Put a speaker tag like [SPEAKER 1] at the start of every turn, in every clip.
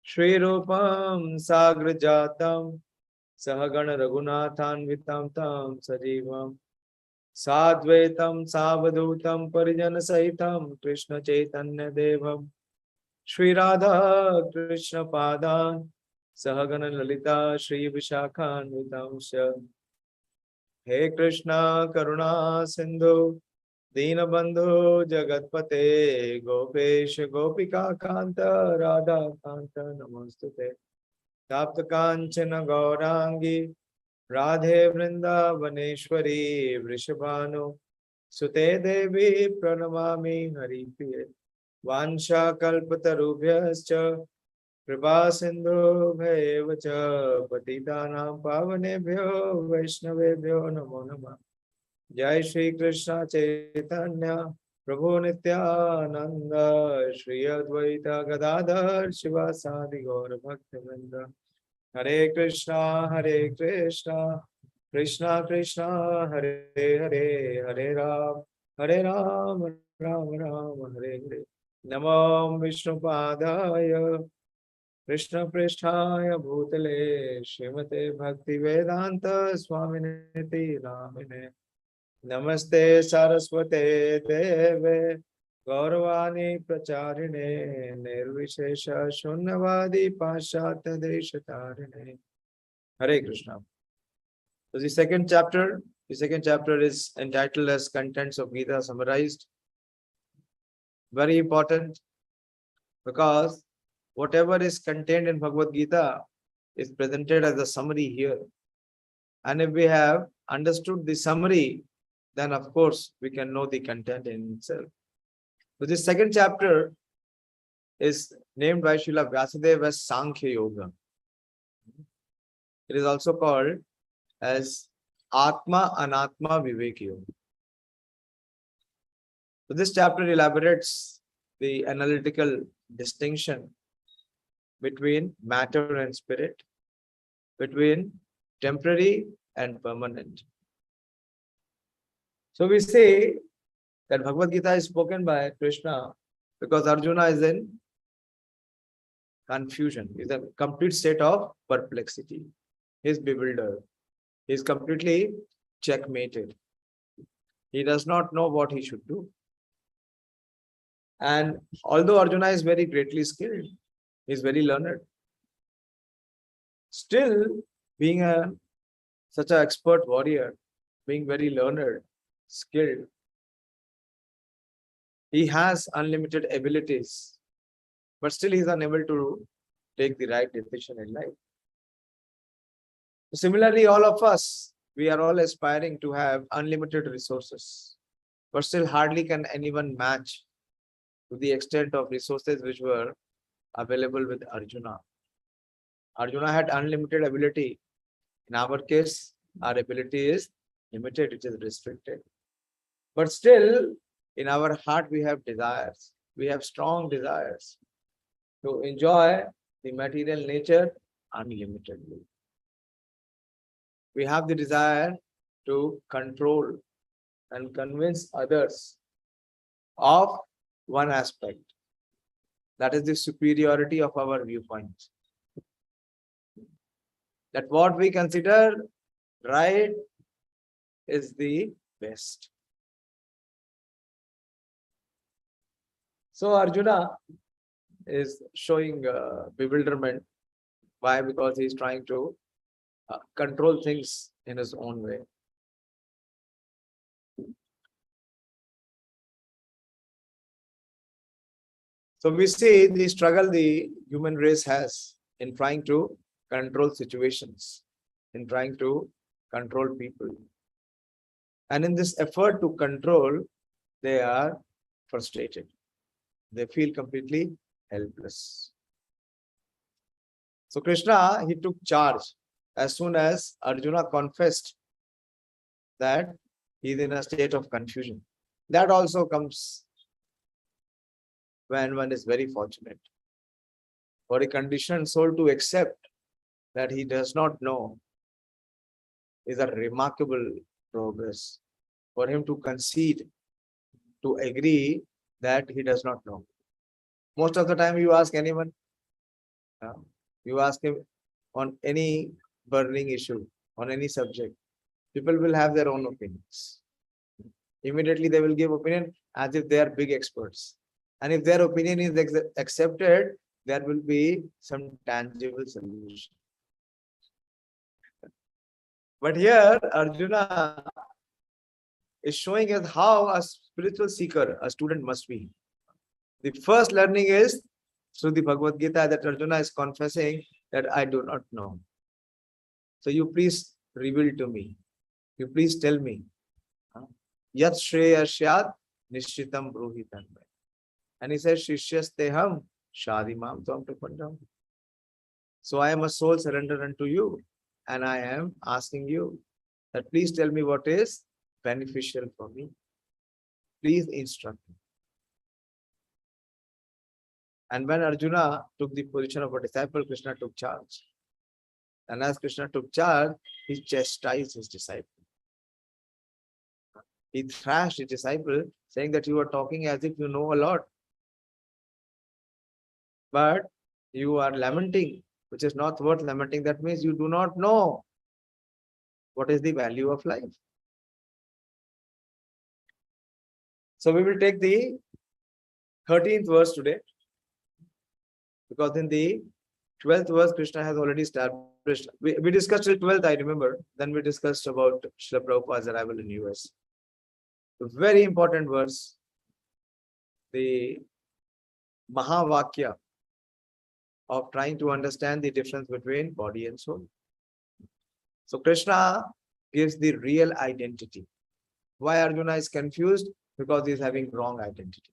[SPEAKER 1] Shri Rupam Sagrajatam Sahagana Raghunathanvitam Tam Sajivam Sadvaitam Savadhutam Parijana Sahitam Krishna Chaitanya Devam Shri Radha Krishna Padan Sahagana Lalita Shri Vishakhanvitam Sha He Krishna Karuna Sindhu Deenabandhu Jagatpate Gopesh Gopika Kanta Radha Kanta Namostute Tapta Kanchana Gaurangi Radhe Vrindavaneshwari Vrishabhanu Sute Devi Pranamami Haripriye Vansha Kalpatarubhyascha Kripa Sindhu Bhayavacha Patitanam Pavanebhyo Vaishnavebhyo Namo Namah Jai Shri Krishna Chaitanya Prabhu Nityananda Shri Advaita Gadadhar Shivasadi Gaura Bhaktivinoda Hare Krishna Krishna Krishna Hare Hare Hare Ram Ram Ram Hare Hare Namam Vishnu Padaya Krishna Pristhaya Bhutale Srimate Bhakti Vedanta Swaminiti Namine Namaste Saraswate Deve Gauravani Pracharine Nirvishesha Shunyavadi Paschatya Deshatarine Hare Krishna. So the second chapter is entitled as Contents of Gita Summarized. Very important because whatever is contained in Bhagavad Gita is presented as a summary here. And if we have understood the summary, then of course we can know the content in itself. So this second chapter is named by Srila Vyasadeva as Sākhya-Yoga. It is also called as Atma Anatma Vivek Yoga. So this chapter elaborates the analytical distinction between matter and spirit, between temporary and permanent. So we say that Bhagavad Gita is spoken by Krishna because Arjuna is in confusion. He is in a complete state of perplexity. He is bewildered. He is completely checkmated. He does not know what he should do. And although Arjuna is very greatly skilled, he is very learned, still being such an expert warrior, being very learned, skilled, he has unlimited abilities, but still he is unable to take the right decision in life. Similarly, all of us, we are all aspiring to have unlimited resources, but still hardly can anyone match to the extent of resources which were available with Arjuna. Arjuna had unlimited ability. In our case, our ability is limited, it is restricted. But still, in our heart, we have desires. We have strong desires to enjoy the material nature unlimitedly. We have the desire to control and convince others of one aspect. That is the superiority of our viewpoints. That what we consider right is the best. So Arjuna is showing bewilderment. Why? Because he is trying to control things in his own way. So we see the struggle the human race has in trying to control situations, in trying to control people. And in this effort to control, they are frustrated. They feel completely helpless. So Krishna, he took charge as soon as Arjuna confessed that he is in a state of confusion. That also comes when one is very fortunate. For a conditioned soul to accept that he does not know is a remarkable progress. For him to concede, to agree that he does not know. Most of the time you ask anyone, You ask him on any burning issue, on any subject, people will have their own opinions. Immediately they will give opinion as if they are big experts. And if their opinion is accepted, there will be some tangible solution. But here, Arjuna is showing us how a spiritual seeker, a student must be. The first learning is through the Bhagavad Gita that Arjuna is confessing that I do not know. So you please reveal to me. You please tell me. Yat Shreyashyat Nishchitam Bruhitan. And he says, Shishyasteham Shadimam Tvam Prapandam. So I am a soul surrendered unto you. And I am asking you that please tell me what is beneficial for me. Please instruct me. And when Arjuna took the position of a disciple, Krishna took charge. And as Krishna took charge, he chastised his disciple. He thrashed his disciple, saying that you are talking as if you know a lot. But you are lamenting, which is not worth lamenting. That means you do not know what is the value of life. So we will take the 13th verse today. Because in the 12th verse, Krishna has already established. We discussed till 12th, I remember. Then we discussed about Srila Prabhupada's arrival in US. A very important verse. The Mahavakya of trying to understand the difference between body and soul. So Krishna gives the real identity. Why Arjuna is confused? Because he is having wrong identity.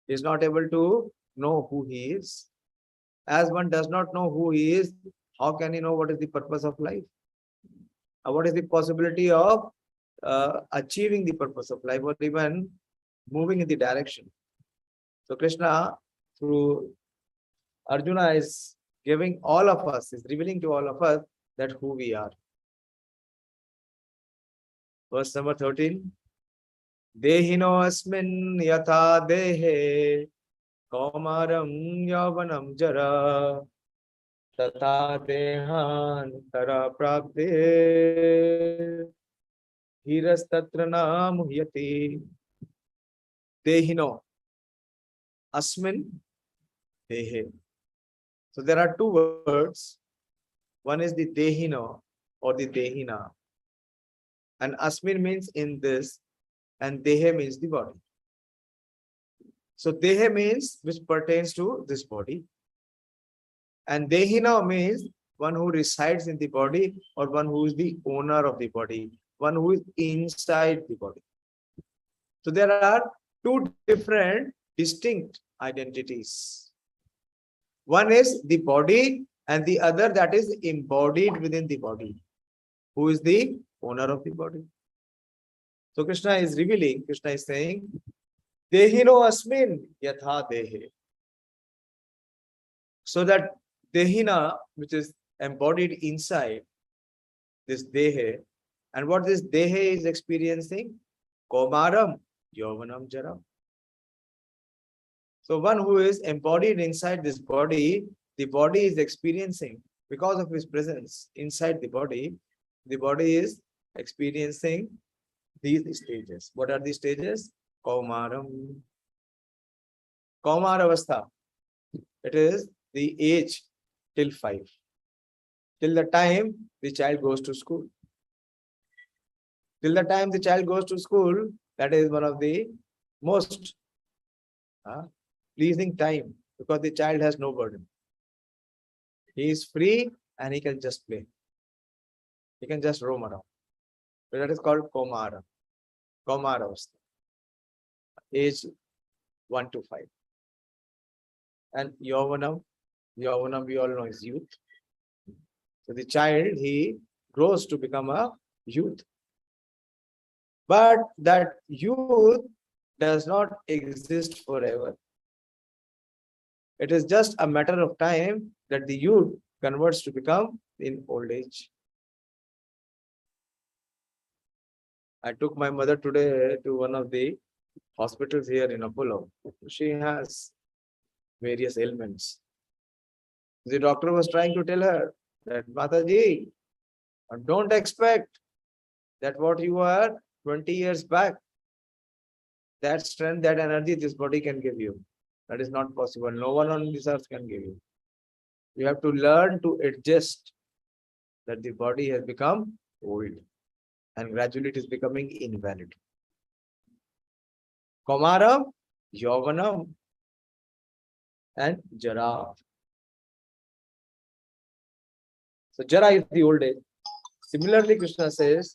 [SPEAKER 1] He is not able to know who he is. As one does not know who he is, how can he know what is the purpose of life? What is the possibility of achieving the purpose of life, or even moving in the direction? So Krishna, through Arjuna, is giving all of us, is revealing to all of us that who we are. Verse number 13. Dehino asmin yatha dehe kaumaram yavanam jara tatha dehantara prapte hirastatra na muhyati. Dehino asmin dehe. So there are two words. One is the dehino or the dehina. And asmin means in this, and dehe means the body. So dehe means which pertains to this body. And dehina means one who resides in the body, or one who is the owner of the body, one who is inside the body. So there are two different distinct identities. One is the body, and the other that is embodied within the body. Who is the owner of the body? So Krishna is revealing, Krishna is saying, Dehino asmin yatha dehe. So that dehina, which is embodied inside this dehe, and what this dehe is experiencing? Komaram yovanam jaram. So one who is embodied inside this body, the body is experiencing, because of his presence inside the body is experiencing these stages. What are these stages? Kaumaram. Kaumaravastha. It is the age till 5. Till the time the child goes to school. Till the time the child goes to school, that is one of the most pleasing time, because the child has no burden. He is free and he can just play. He can just roam around. So that is called Kaumara. Kaumaravastha. Age 1 to 5. And Yovanam we all know is youth. So the child, he grows to become a youth. But that youth does not exist forever. It is just a matter of time that the youth converts to become in old age. I took my mother today to one of the hospitals here in Apollo. She has various ailments. The doctor was trying to tell her that, Mataji, don't expect that what you were 20 years back, that strength, that energy this body can give you. That is not possible. No one on this earth can give you. You have to learn to adjust that the body has become old and gradually it is becoming invalid. Kaumaram, Yauvanam, and Jara. So Jara is the old age. Similarly, Krishna says,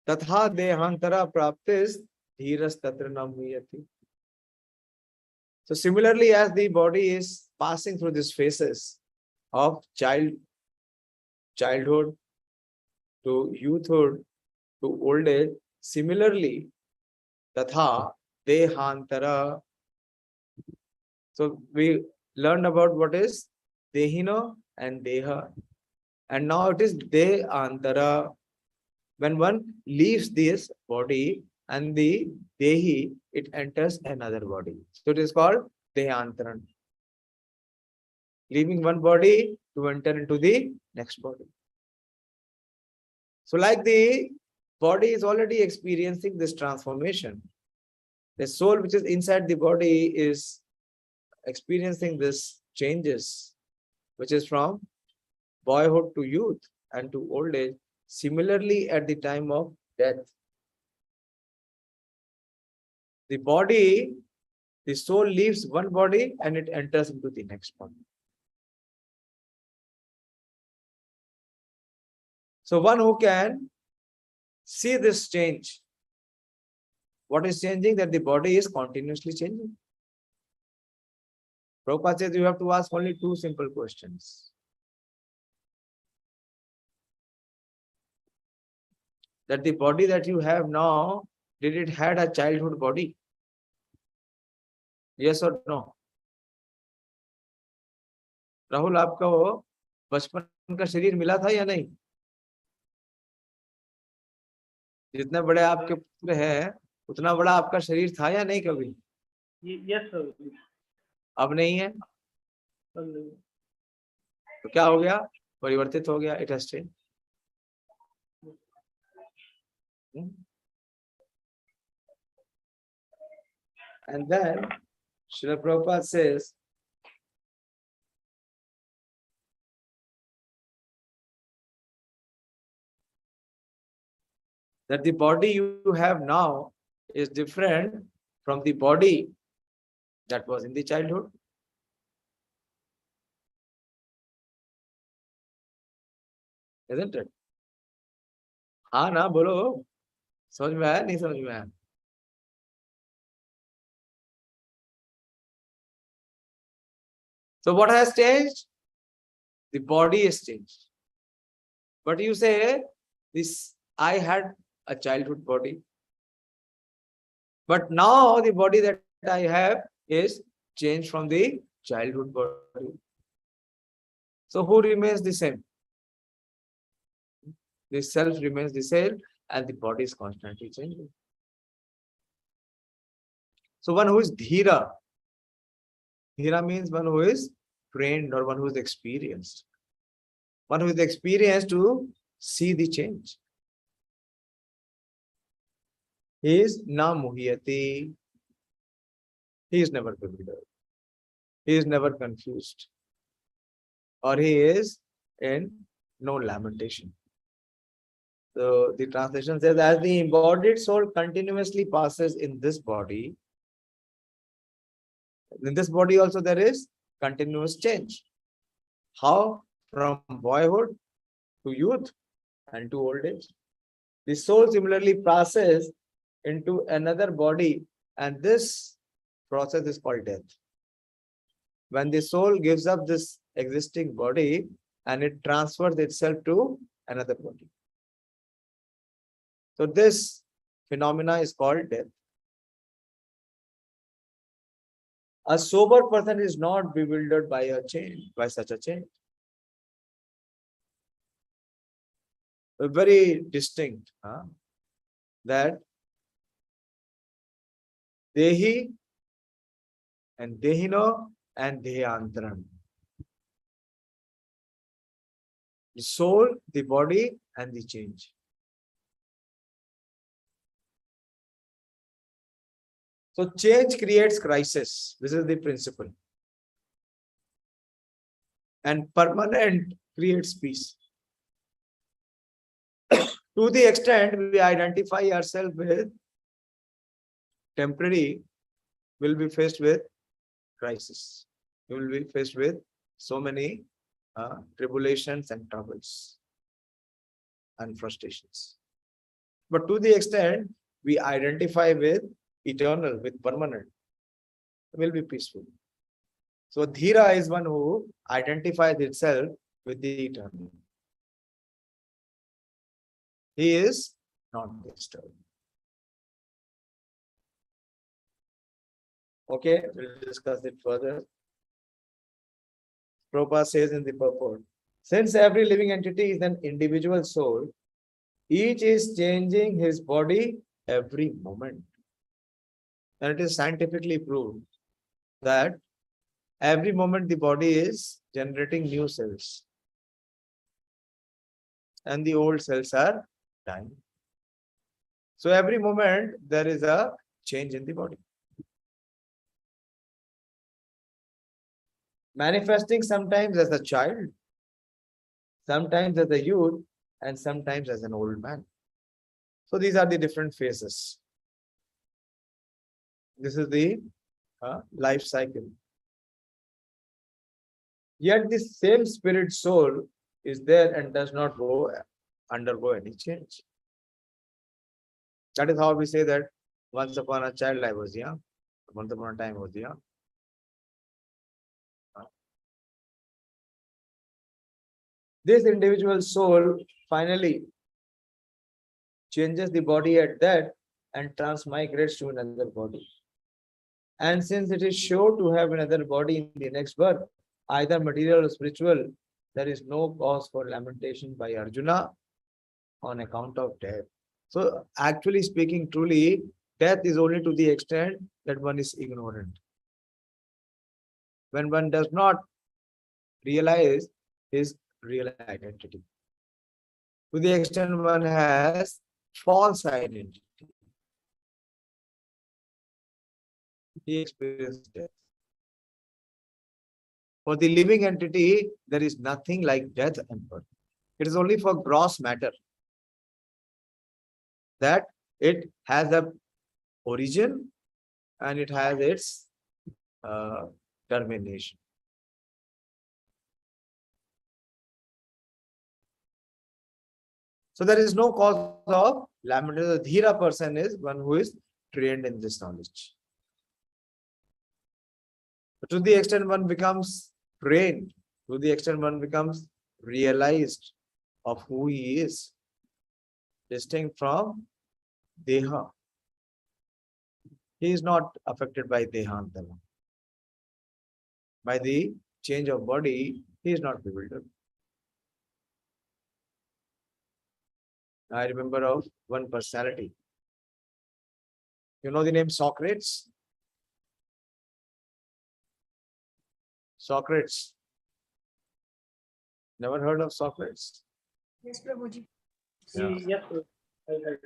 [SPEAKER 1] Tatha dehantara praptis dhiras tatra namuyati. So similarly, as the body is passing through these phases of childhood to youthhood to old age, similarly, Tatha dehantara. So we learned about what is Dehino and Deha. And now it is Dehantara. When one leaves this body and the Dehi, it enters another body. So it is called Dehantaran. Leaving one body to enter into the next body. So like the body is already experiencing this transformation. The soul which is inside the body is experiencing this changes, which is from boyhood to youth and to old age. Similarly, at the time of death, the body, the soul leaves one body and it enters into the next body. So one who can see this change, what is changing? That the body is continuously changing. Prabhupada says you have to ask only two simple questions. That the body that you have now, did it had a childhood body? Yes or no? Rahul, आपका वो बचपन का शरीर मिला था या नहीं? जितने बड़े आपके पुत्र हैं, उतना बड़ा आपका शरीर था या नहीं कभी?
[SPEAKER 2] Yes sir.
[SPEAKER 1] अब नहीं है? तो क्या हो गया? परिवर्तित हो गया. It has change. And then Srila Prabhupada says, that the body you have now is different from the body that was in the childhood. Isn't it? हाँ ना बोलो. समझ में आया नहीं समझ में आया? So what has changed? The body has changed. But you say, this I had a childhood body. But now the body that I have is changed from the childhood body. So who remains the same? The self remains the same and the body is constantly changing. So one who is dhira. Dhira means one who is trained or one who is experienced. One who is experienced to see the change. He is na muhyati. He is never bewildered. He is never confused. Or he is in no lamentation. So the translation says, as the embodied soul continuously passes in this body also there is continuous change. How? From boyhood to youth and to old age. The soul similarly passes into another body, and this process is called death. When the soul gives up this existing body and it transfers itself to another body. So this phenomena is called death. A sober person is not bewildered by a change, by such a change. Very distinct, that Dehi and Dehino and Dehantaran. The soul, the body, and the change. So change creates crisis. This is the principle. And permanent creates peace. To the extent we identify ourselves with temporary, we'll be faced with crisis. We will be faced with so many tribulations and troubles and frustrations. But to the extent we identify with eternal, with permanent, we'll be peaceful. So Dhira is one who identifies itself with the eternal. He is not disturbed. Okay, we'll discuss it further. Prabhupada says in the purport, since every living entity is an individual soul, each is changing his body every moment. And it is scientifically proved that every moment the body is generating new cells. And the old cells are dying. So every moment there is a change in the body. Manifesting sometimes as a child, sometimes as a youth, and sometimes as an old man. So these are the different phases. This is the life cycle. Yet the same spirit soul is there and does not undergo any change. That is how we say that once upon a child I was young, once upon a time I was young. This individual soul finally changes the body at death and transmigrates to another body. And since it is sure to have another body in the next birth, either material or spiritual, there is no cause for lamentation by Arjuna on account of death. So actually speaking, truly, death is only to the extent that one is ignorant. When one does not realize his real identity. To the extent one has false identity. He experiences death. For the living entity, there is nothing like death and birth. It is only for gross matter that it has a origin and it has its termination. So there is no cause of lamentation. The Dhira person is one who is trained in this knowledge. But to the extent one becomes trained, to the extent one becomes realized of who he is, distinct from Deha. He is not affected by Dehantara. By the change of body, he is not bewildered. I remember of one personality. You know the name Socrates? Socrates. Never heard of Socrates?
[SPEAKER 2] Yes, Prabhuji.
[SPEAKER 1] Yeah.
[SPEAKER 3] Yes, I heard.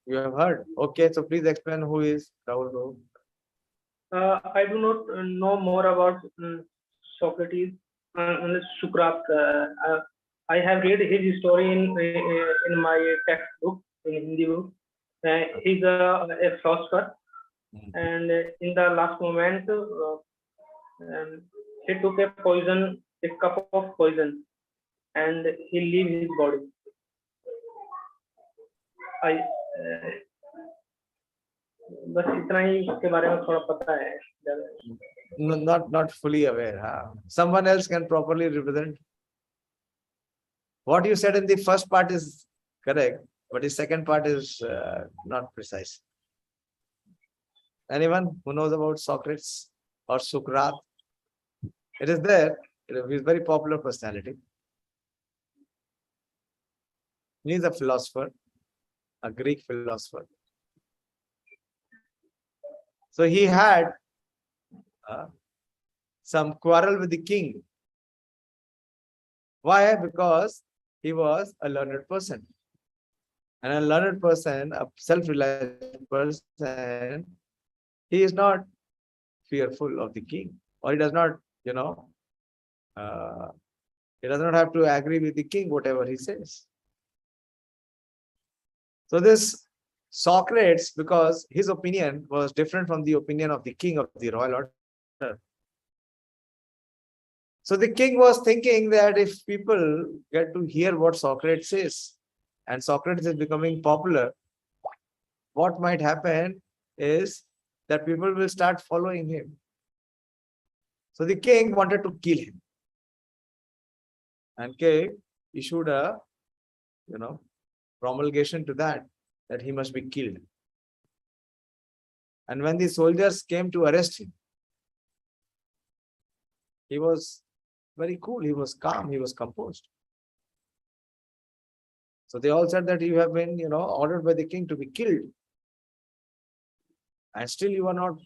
[SPEAKER 1] You have heard? Okay, so please explain who is Rahul.
[SPEAKER 3] I do not know more about Socrates unless Sukrat. I have read his story in my textbook, in Hindi book. He's a philosopher, and in the last moment, he took a cup of poison, and he leave his body. बस इतना ही उसके बारे में थोड़ा पता है.
[SPEAKER 1] Not fully aware. Huh? Someone else can properly represent. What you said in the first part is correct, but the second part is not precise. Anyone who knows about Socrates or Sukrat? It is there. He is a very popular personality. He is a philosopher, a Greek philosopher. So he had some quarrel with the king. Why? Because he was a learned person. And a learned person, a self-reliant person, he is not fearful of the king, or he does not, uh, he does not have to agree with the king, whatever he says. So this Socrates, because his opinion was different from the opinion of the king of the royal order. So the king was thinking that if people get to hear what Socrates says, and Socrates is becoming popular, what might happen is that people will start following him. So the king wanted to kill him. And king issued a, promulgation to that he must be killed. And when the soldiers came to arrest him, he was very cool, he was calm, he was composed. So they all said that you have been, ordered by the king to be killed. And still you are not,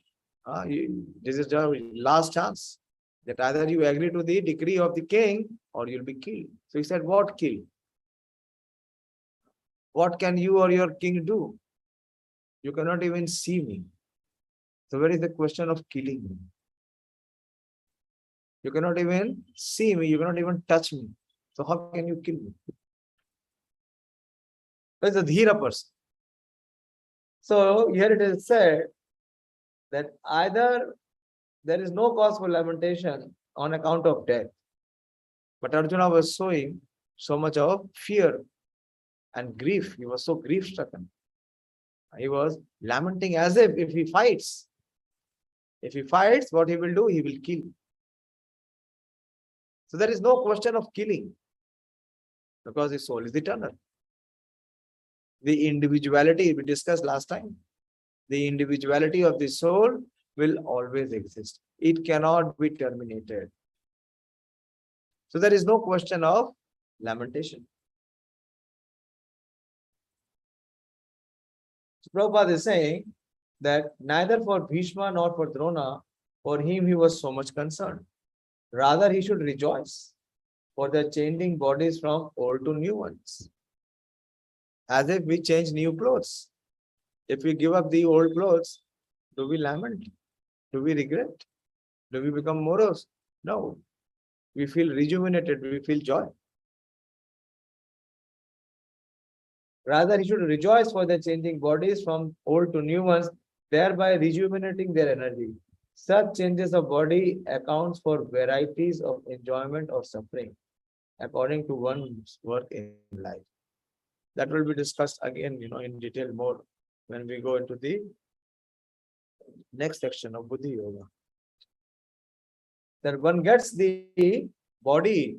[SPEAKER 1] this is your last chance. That either you agree to the decree of the king or you'll be killed. So he said, what kill? What can you or your king do? You cannot even see me. So where is the question of killing me? You cannot even see me, you cannot even touch me. So how can you kill me? That's a dhira person. So here it is said that either there is no cause for lamentation on account of death, but Arjuna was showing so much of fear and grief. He was so grief-stricken. He was lamenting as if he fights. If he fights, what he will do? He will kill. So there is no question of killing because his soul is eternal. The individuality we discussed last time, the individuality of the soul will always exist. It cannot be terminated. So there is no question of lamentation. So Prabhupada is saying that neither for Bhishma nor for Drona, for him he was so much concerned. Rather, he should rejoice for the changing bodies from old to new ones. As if we change new clothes. If we give up the old clothes, do we lament? Do we regret? Do we become morose? No. We feel rejuvenated, we feel joy. Rather, he should rejoice for the changing bodies from old to new ones, thereby rejuvenating their energy. Such changes of body accounts for varieties of enjoyment or suffering, according to one's work in life. That will be discussed again, in detail more when we go into the next section of Buddhi Yoga. That one gets the body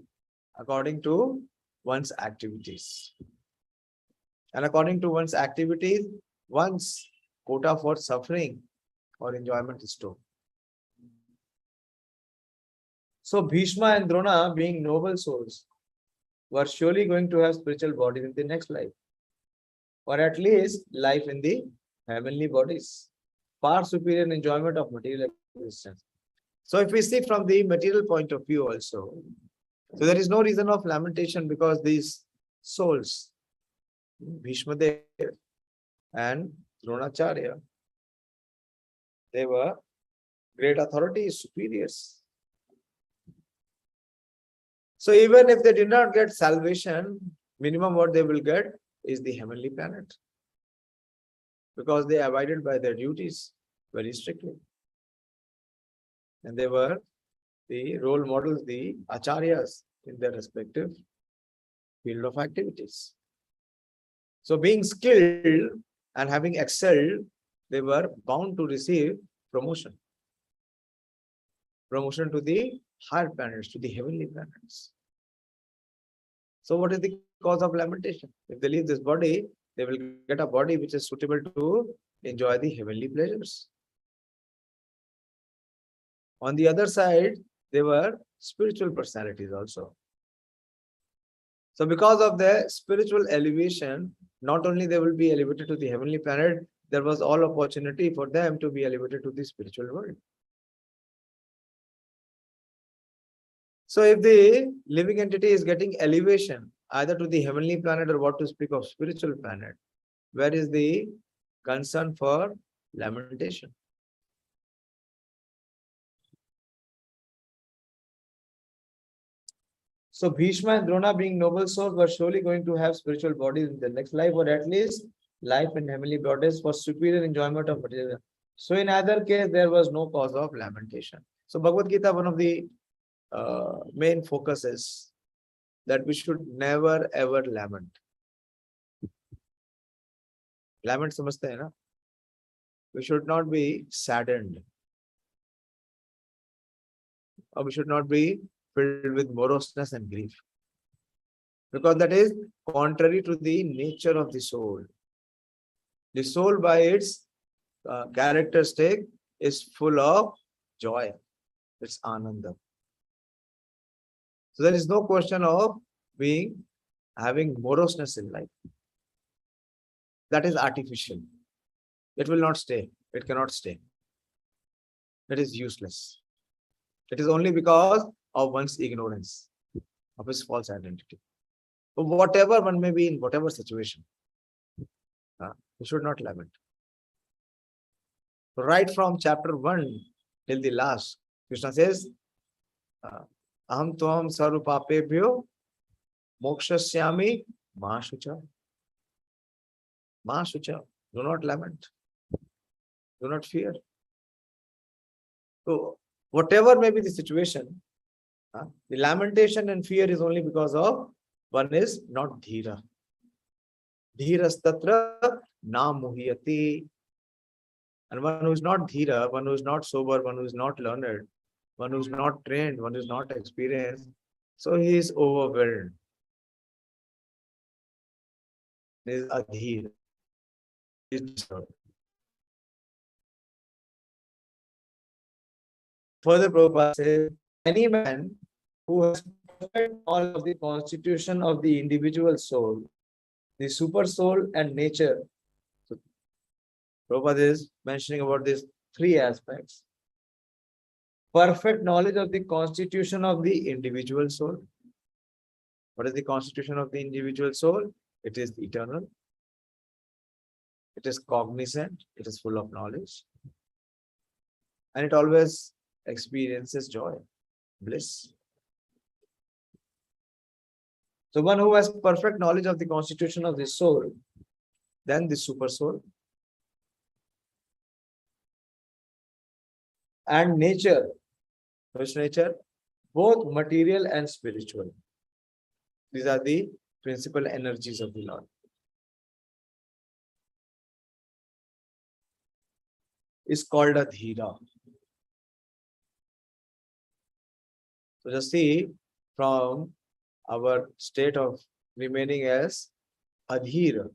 [SPEAKER 1] according to one's activities. And according to one's activities, one's quota for suffering or enjoyment is stored. So Bhishma and Drona, being noble souls, were surely going to have spiritual bodies in the next life. Or at least life in the heavenly bodies. Far superior in enjoyment of material existence. So if we see from the material point of view also, so there is no reason of lamentation because these souls, Bhishma Dev and Dronacharya, they were great authorities, superiors. So even if they did not get salvation, minimum what they will get is the heavenly planet. Because they abided by their duties very strictly. And they were the role models, the acharyas in their respective field of activities. So being skilled and having excelled, they were bound to receive promotion. Promotion to the higher planets, to the heavenly planets. So what is the cause of lamentation? If they leave this body, they will get a body which is suitable to enjoy the heavenly pleasures. On the other side, they were spiritual personalities also. So because of their spiritual elevation, not only they will be elevated to the heavenly planet, there was all opportunity for them to be elevated to the spiritual world. So if the living entity is getting elevation either to the heavenly planet or what to speak of spiritual planet, where is the concern for lamentation? So Bhishma and Drona, being noble souls, were surely going to have spiritual bodies in the next life, or at least life in heavenly bodies for superior enjoyment of material. So in either case, there was no cause of lamentation. So Bhagavad Gita, one of the main focus is that we should never ever lament. Lament समझते हैं ना? We should not be saddened, or we should not be filled with moroseness and grief, because that is contrary to the nature of the soul. The soul, by its characteristic, is full of joy. It's ananda. So there is no question of having moroseness in life. That is artificial. It will not stay. It cannot stay. It is useless. It is only because of one's ignorance, of his false identity. But whatever one may be in, whatever situation, we should not lament. Right from chapter 1 till the last, Krishna says, Aham tuam sarupapebhyo mokshasyami ma shucha. Ma shucha. Do not lament. Do not fear. So, whatever may be the situation, the lamentation and fear is only because of one is not dhira. Dhirastatra na muhyati. And one who is not dhira, one who is not sober, one who is not learned, one who is not trained, one who is not experienced, so he is overwhelmed. He is adhir. He is disturbed. Further, Prabhupada says, any man who has perfect knowledge of the constitution of the individual soul, the super soul and nature. So, Prabhupada is mentioning about these three aspects. Perfect knowledge of the constitution of the individual soul. What is the constitution of the individual soul? It is eternal. It is cognizant. It is full of knowledge. And it always experiences joy, bliss. So one who has perfect knowledge of the constitution of the soul, then the super soul, and nature, which nature? Both material and spiritual. These are the principal energies of the Lord. Is called a dhira. So just see, from our state of remaining as adhira,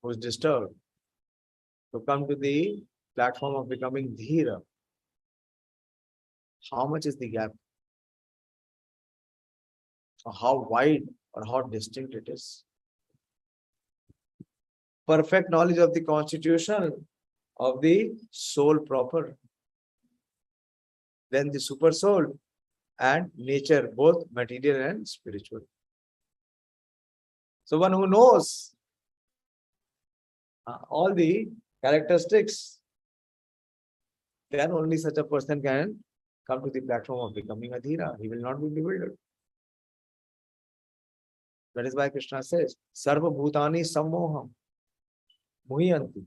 [SPEAKER 1] who is disturbed, to come to the platform of becoming dhira. How much is the gap? Or how wide or how distinct it is? Perfect knowledge of the constitution of the soul proper. Then the super soul and nature, both material and spiritual. So one who knows all the characteristics, then only such a person can come to the platform of becoming adhira. He will not be bewildered. That is why Krishna says, Sarva Bhutani Sammoham Muhyanti.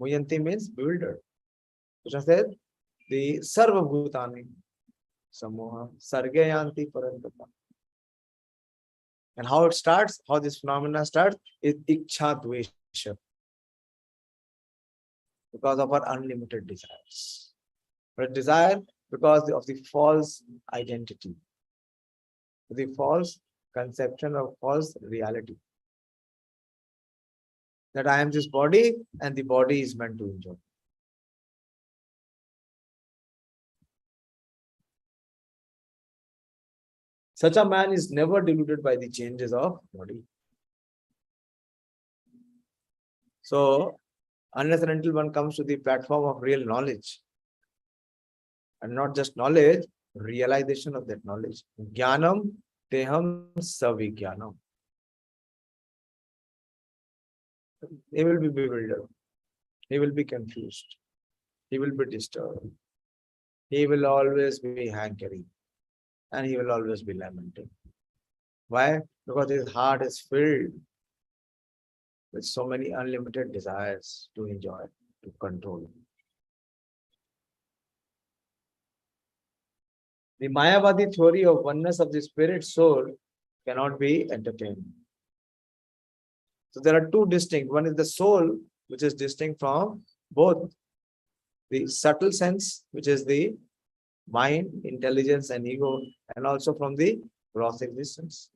[SPEAKER 1] Muhyanti means bewildered. Krishna said, the Sarva Bhutani Sammoham Sargayanti Parantapa. And how it starts, how this phenomena starts, is Iksha Dvesha. Because of our unlimited desires. But desire because of the false identity, the false conception of false reality. That I am this body and the body is meant to enjoy. Such a man is never deluded by the changes of body. So, unless and until one comes to the platform of real knowledge, and not just knowledge, realization of that knowledge. Jnanam teham savijnanam. he will be bewildered. He will be confused. He will be disturbed. He will always be hankering. And he will always be lamenting. Why? Because his heart is filled with so many unlimited desires to enjoy, to control. The Mayavadi theory of oneness of the spirit soul cannot be entertained. So there are two distinct. One is the soul, which is distinct from both the subtle sense, which is the mind, intelligence, and ego, and also from the gross existence.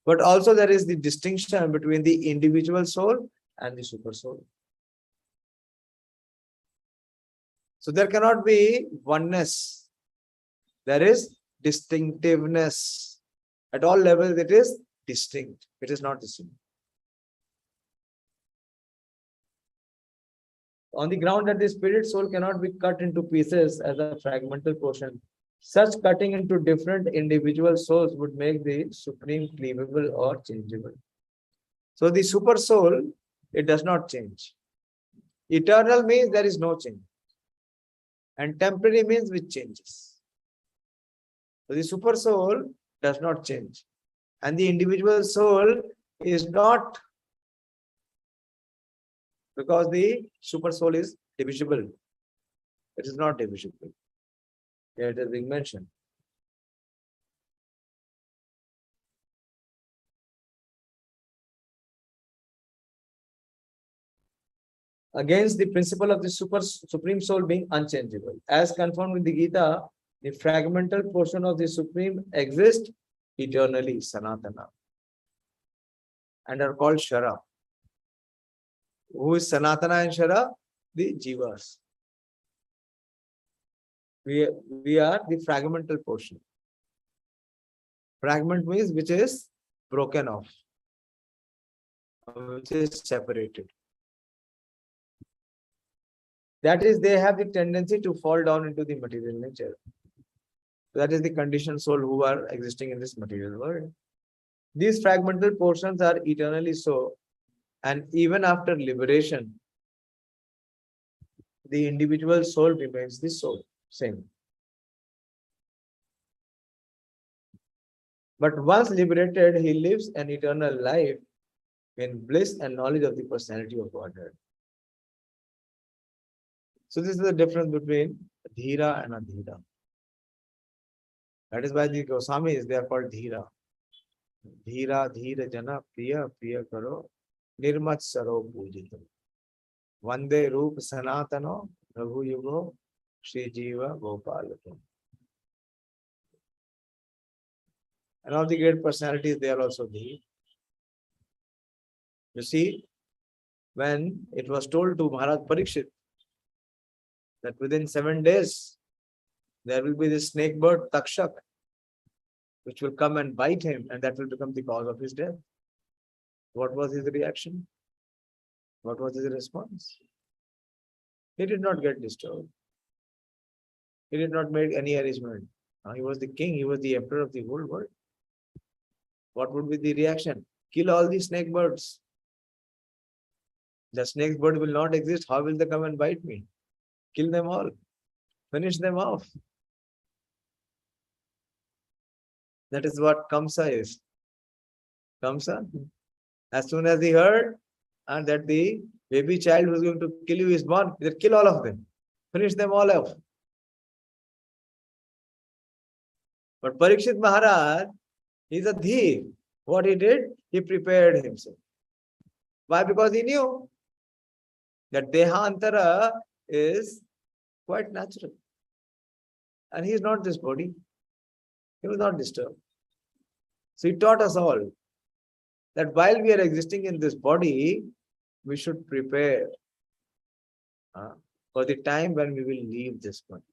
[SPEAKER 1] But also there is the distinction between the individual soul and the super soul. So there cannot be oneness. There is distinctiveness. At all levels it is distinct. It is not distinct. On the ground that the spirit soul cannot be cut into pieces as a fragmental portion. Such cutting into different individual souls would make the supreme cleavable or changeable. So the super soul, it does not change. Eternal means there is no change. And temporary means which changes. So the super soul does not change. And the individual soul is not, because the super soul is divisible. It is not divisible. It is being mentioned. Against the principle of the supreme soul being unchangeable. As confirmed with the Gita, the fragmental portion of the supreme exists eternally, Sanatana, and are called Shara. Who is Sanatana and Shara? The Jivas. We are the fragmental portion. Fragment means which is broken off, which is separated. That is, they have the tendency to fall down into the material nature. That is the conditioned soul who are existing in this material world. These fragmental portions are eternally so, and even after liberation, the individual soul remains the soul, same. But once liberated, he lives an eternal life in bliss and knowledge of the personality of Godhead. So this is the difference between Dhira and Adhira. That is why the Goswamis, they are called Dhira. Dhira, Dhira, Jana, Priya, Priya Karo, Nirmat Saro Pujito. Vande Roop Sanatano, Raghu Yugo, Shri Jiva Gopalato. And all the great personalities, they are also Dhira. You see, when it was told to Maharaj Parikshit that within 7 days, there will be this snake bird, Takshak, which will come and bite him, and that will become the cause of his death. What was his reaction? What was his response? He did not get disturbed. He did not make any arrangement. He was the king, he was the emperor of the whole world. What would be the reaction? Kill all the snake birds. The snake bird will not exist. How will they come and bite me? Kill them all. Finish them off. That is what Kamsa is. Kamsa, as soon as he heard that the baby child who is going to kill you is born, he said, kill all of them. Finish them all off. But Parikshit Maharaj, he is a thief. What he did? He prepared himself. Why? Because he knew that Dehantara is quite natural. And he is not this body. He was not disturbed. So he taught us all that while we are existing in this body, we should prepare for the time when we will leave this body.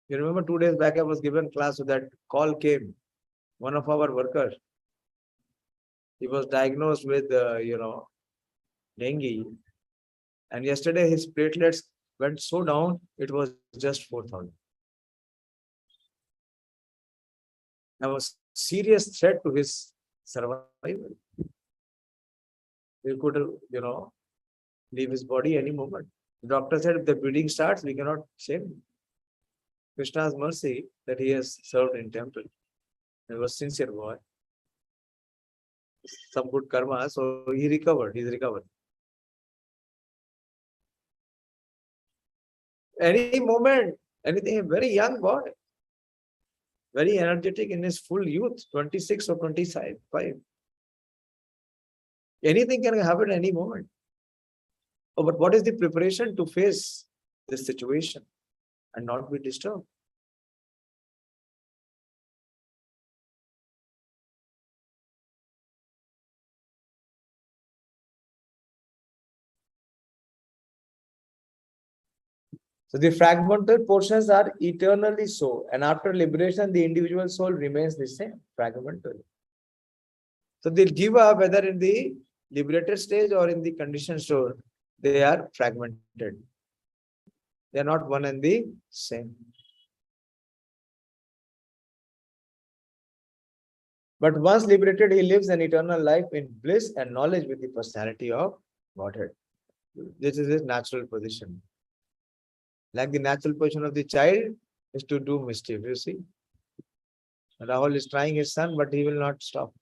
[SPEAKER 1] You remember 2 days back I was given class, so that call came. One of our workers, he was diagnosed with, dengue. And yesterday his platelets went so down, it was just 4,000. now a serious threat to his survival. He could, leave his body any moment. The doctor said if the bleeding starts, we cannot save him. Krishna's mercy that he has served in temple. He was a sincere boy. Some good karma, so he recovered. He's recovered. Any moment, anything, a very young boy, very energetic in his full youth, 26 or 25. Anything can happen any moment. Oh, but what is the preparation to face this situation and not be disturbed? So the fragmented portions are eternally so, and after liberation, the individual soul remains the same, fragmented. So they'll give up whether in the liberated stage or in the conditioned soul, they are fragmented. They are not one and the same. But once liberated, he lives an eternal life in bliss and knowledge with the personality of Godhead. This is his natural position. Like the natural position of the child is to do mischief, you see. Rahul is trying his son, but he will not stop.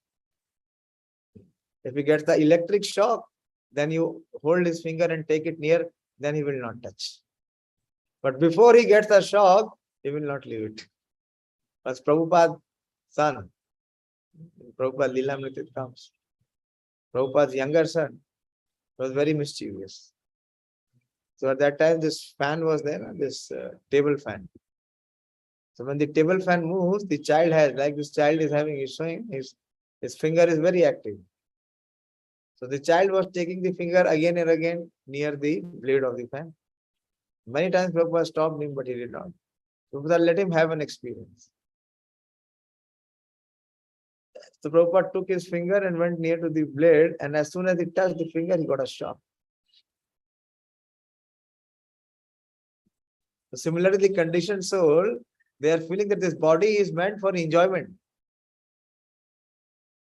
[SPEAKER 1] If he gets the electric shock, then you hold his finger and take it near, then he will not touch. But before he gets the shock, he will not leave it. As Prabhupada's son, Prabhupada Leela comes. Prabhupada's younger son was very mischievous. So at that time, this fan was there, this table fan. So when the table fan moves, the child has, like this child is having, he's showing, his finger is very active. So the child was taking the finger again and again near the blade of the fan. Many times Prabhupada stopped him, but he did not. Prabhupada let him have an experience. So Prabhupada took his finger and went near to the blade, and as soon as he touched the finger, he got a shock. So similarly, the conditioned soul, they are feeling that this body is meant for enjoyment.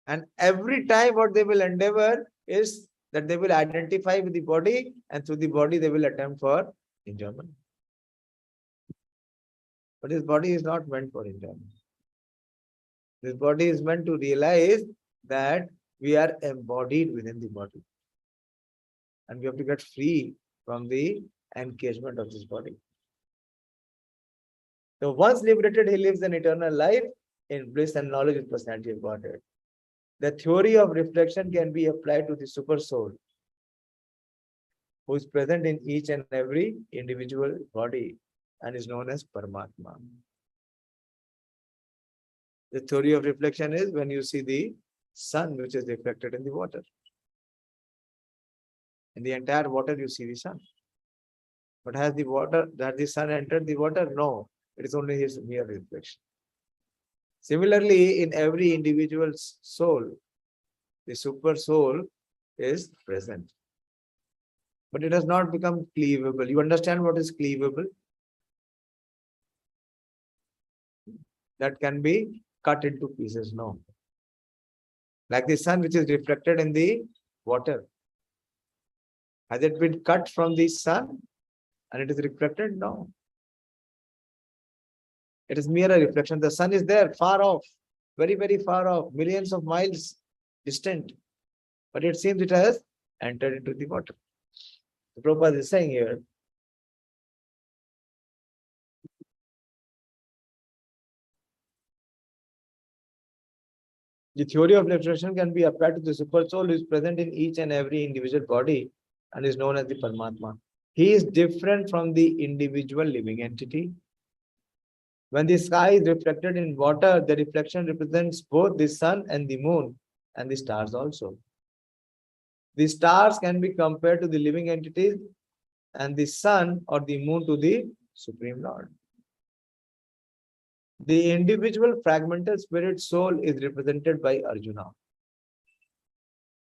[SPEAKER 1] And every time what they will endeavor is that they will identify with the body, and through the body they will attempt for enjoyment. But this body is not meant for enjoyment. This body is meant to realize that we are embodied within the body. And we have to get free from the encagement of this body. So once liberated, he lives an eternal life in bliss and knowledge of personality of Godhead. The theory of reflection can be applied to the super soul, who is present in each and every individual body and is known as Paramatma. The theory of reflection is when you see the sun which is reflected in the water. In the entire water, you see the sun. But has the sun entered the water? No. It is only his mere reflection. Similarly, in every individual's soul, the super soul is present. But it has not become cleavable. You understand what is cleavable? That can be cut into pieces. No. Like the sun which is reflected in the water. Has it been cut from the sun and it is reflected? No. It is mere a reflection. The sun is there, far off, very, very far off, millions of miles distant. But it seems it has entered into the water. The Prabhupada is saying here, the theory of reflection can be applied to the super soul who is present in each and every individual body and is known as the Paramatma. He is different from the individual living entity. When the sky is reflected in water, the reflection represents both the sun and the moon and the stars also. The stars can be compared to the living entities and the sun or the moon to the Supreme Lord. The individual fragmental spirit soul is represented by Arjuna.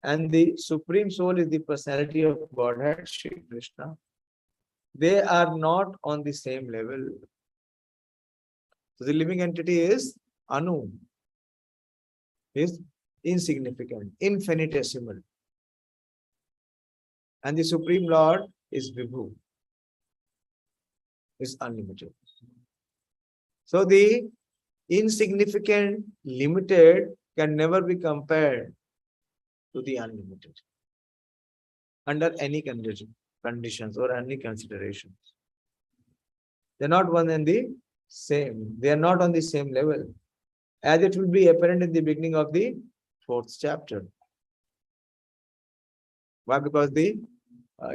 [SPEAKER 1] And the Supreme Soul is the personality of Godhead, Shri Krishna. They are not on the same level. So the living entity is Anu. is insignificant, infinitesimal. And the Supreme Lord is Vibhu, is unlimited. So the insignificant, limited can never be compared to the unlimited under any conditions or any considerations. They're not one and the same. They are not on the same level. As it will be apparent in the beginning of the 4th chapter. Why? Because the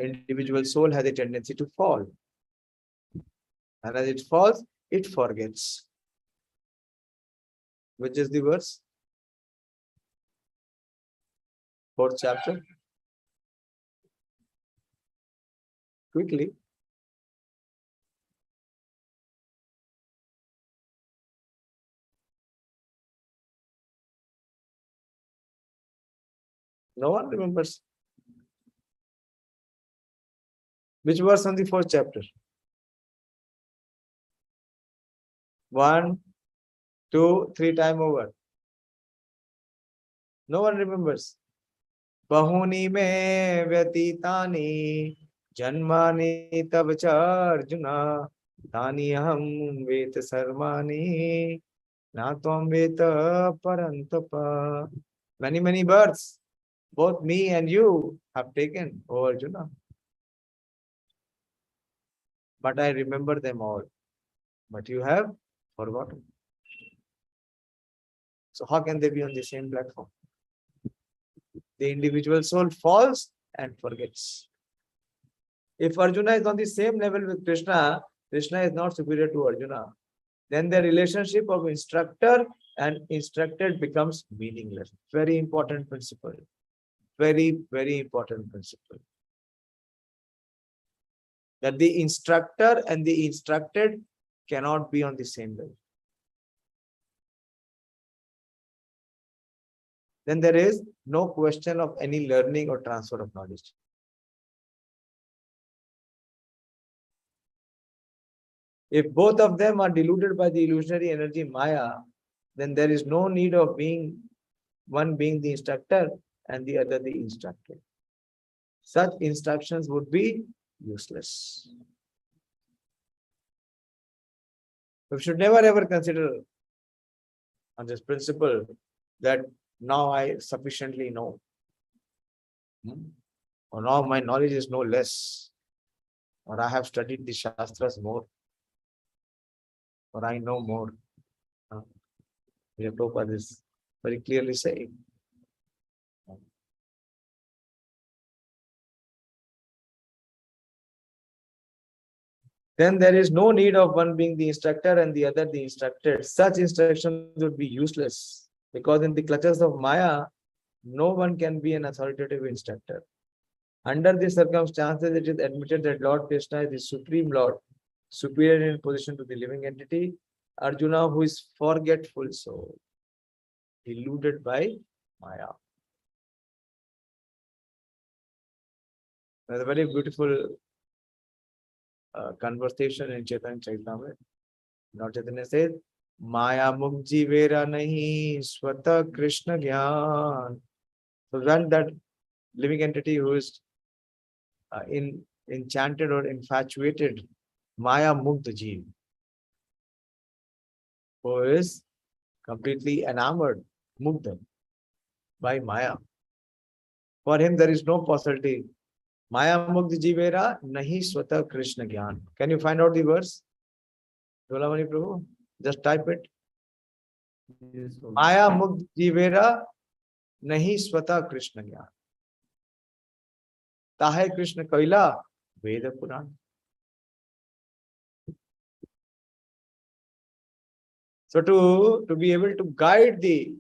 [SPEAKER 1] individual soul has a tendency to fall. And as it falls, it forgets. Which is the verse? 4th chapter. Quickly. No one remembers. Which verse on the 4th chapter? 1, 2, 3 times over. No one remembers. Bahuni me vyatitani janmani tab cha Arjuna tani aham vet sarvani na tvam veta parantapa. Many births, both me and you have taken, O Arjuna. But I remember them all. But you have forgotten. So how can they be on the same platform? The individual soul falls and forgets. If Arjuna is on the same level with Krishna, Krishna is not superior to Arjuna. Then the relationship of instructor and instructed becomes meaningless. Very important principle. Very important principle. That the instructor and the instructed cannot be on the same level. Then there is no question of any learning or transfer of knowledge. If both of them are deluded by the illusionary energy Maya, then there is no need of one being the instructor and the other the instructed. Such instructions would be useless. We should never ever consider on this principle that now I sufficiently know. Or now my knowledge is no less. Or I have studied the Shastras more. Or I know more. Prabhupada is very clearly saying. Then there is no need of one being the instructor and the other the instructed. Such instructions would be useless because in the clutches of Maya, no one can be an authoritative instructor. Under these circumstances, it is admitted that Lord Krishna is the Supreme Lord, superior in position to the living entity. Arjuna, who is forgetful soul, deluded by Maya. There's a very beautiful conversation in Chaitanya Charitamrita. Lord Chaitanya says, Maya mukh jivera nahi swata Krishna gyan. So when that living entity who is enchanted or infatuated, Maya mukh jiv, who is completely enamored, mukh by Maya. For him there is no possibility. Maya mukh jivera nahi swata Krishna gyan. Can you find out the verse? Dolamani Prabhu, just type it. Maya mukh jivera nahi swata Krishna gyan. Tahe Krishna kaila Veda Puran. So to be able to guide the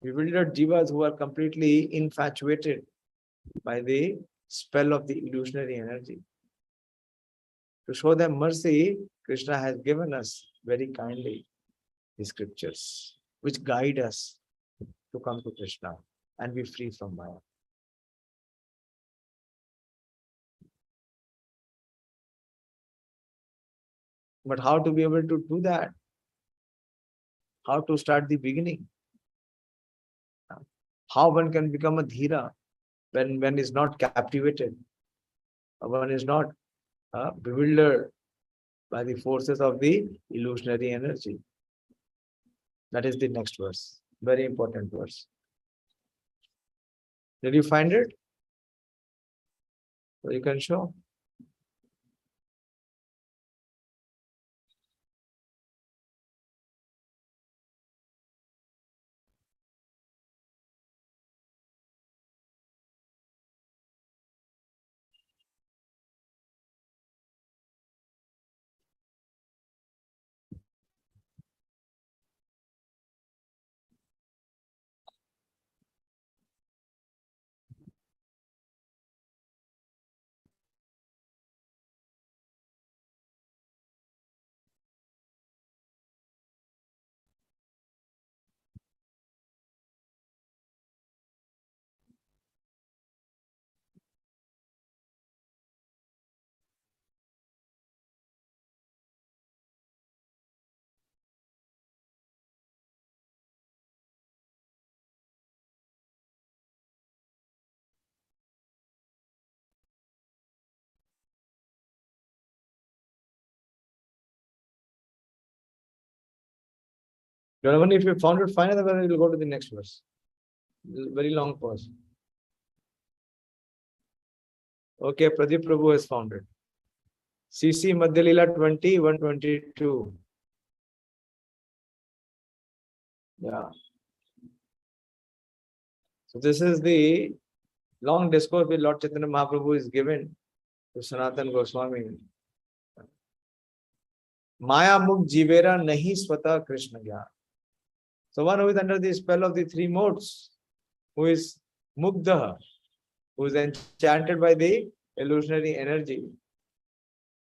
[SPEAKER 1] bewildered jivas who are completely infatuated by the spell of the illusionary energy, to show them mercy, Krishna has given us very kindly the scriptures which guide us to come to Krishna and be free from Maya. But how to be able to do that? how to start the beginning. How one can become a dhira when one is not captivated, one is not bewildered by the forces of the illusionary energy. That is the next verse. Very important verse. Did you find it? So you can show. Gentlemen, if you found it fine, then we'll go to the next verse. Very long pause. Okay, Pradeep Prabhu has found it. CC Madhya Leela 20, 122. Yeah. So this is the long discourse which Lord Chaitanya Mahaprabhu is given to Sanatana Goswami. Maya Mukh Jivera Nahi Swata Krishna Gyan. So one who is under the spell of the three modes, who is Mugdha, who is enchanted by the illusionary energy.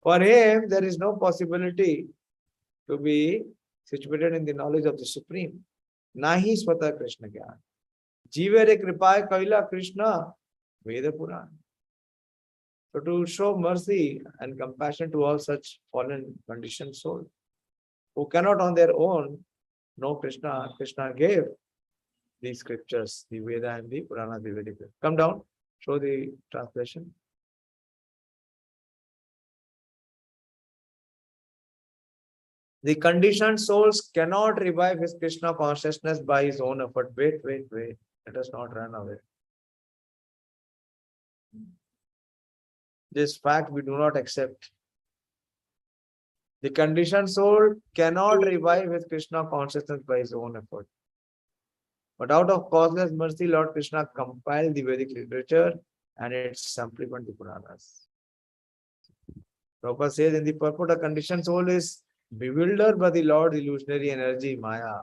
[SPEAKER 1] For him, there is no possibility to be situated in the knowledge of the Supreme. Nahi Swata Krishna Gyan. Jivere Kripaye Kaila Krishna Veda Puran. So to show mercy and compassion to all such fallen conditioned souls who cannot on their own know Krishna, Krishna gave the scriptures, the Veda and the Purana, the Vedic. Come down, show the translation. The conditioned souls cannot revive his Krishna consciousness by his own effort. Wait. Let us not run away. This fact we do not accept. The conditioned soul cannot revive his Krishna consciousness by his own effort. But out of causeless mercy, Lord Krishna compiled the Vedic literature and its supplement the Puranas. Prabhupada says in the purport, a conditioned soul is bewildered by the Lord's illusionary energy, Maya.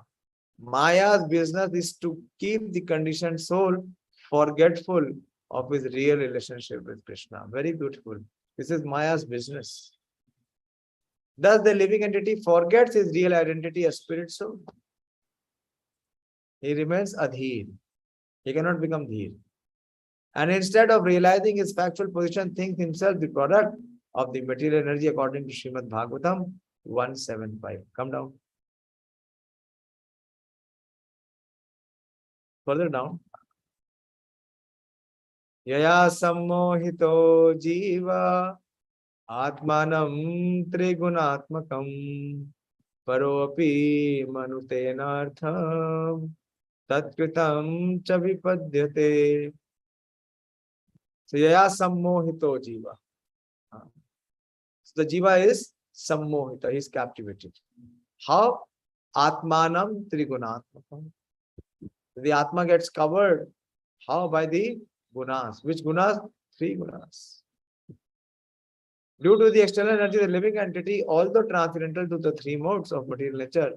[SPEAKER 1] Maya's business is to keep the conditioned soul forgetful of his real relationship with Krishna. Very beautiful. This is Maya's business. Thus, the living entity forgets his real identity as spirit soul. He remains adhir. He cannot become dhir. And instead of realizing his factual position, thinks himself the product of the material energy according to Srimad Bhagavatam 175. Come down. Further down. Yaya sammohito jiva atmanam trigunatmakam paropi manutenartham tatkritam cha vipadyate. So yaya sammohito jiva. So the jiva is sammohita, he is captivated. How? Atmanam trigunatmakam. The Atma gets covered. How? By the gunas. Which gunas? Three gunas. Due to the external energy, the living entity, although transcendental to the three modes of material nature,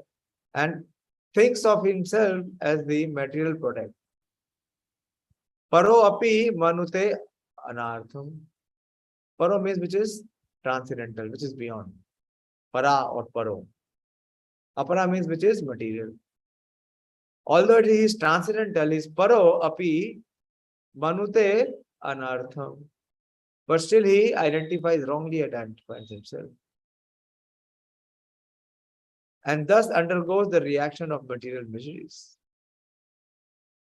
[SPEAKER 1] and thinks of himself as the material product. Paro api manute anartham. Paro means which is transcendental, which is beyond. Para or paro. Apara means which is material. Although it is transcendental, is paro api manute anartham. But still he wrongly identifies himself. and thus undergoes the reaction of material miseries.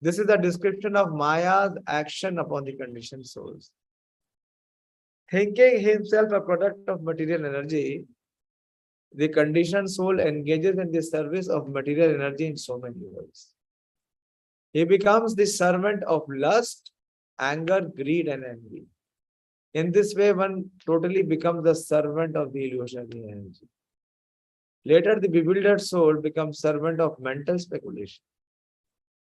[SPEAKER 1] This is the description of Maya's action upon the conditioned souls. Thinking himself a product of material energy, the conditioned soul engages in the service of material energy in so many ways. He becomes the servant of lust, anger, greed, and envy. In this way, one totally becomes the servant of the illusionary energy. Later, the bewildered soul becomes servant of mental speculation.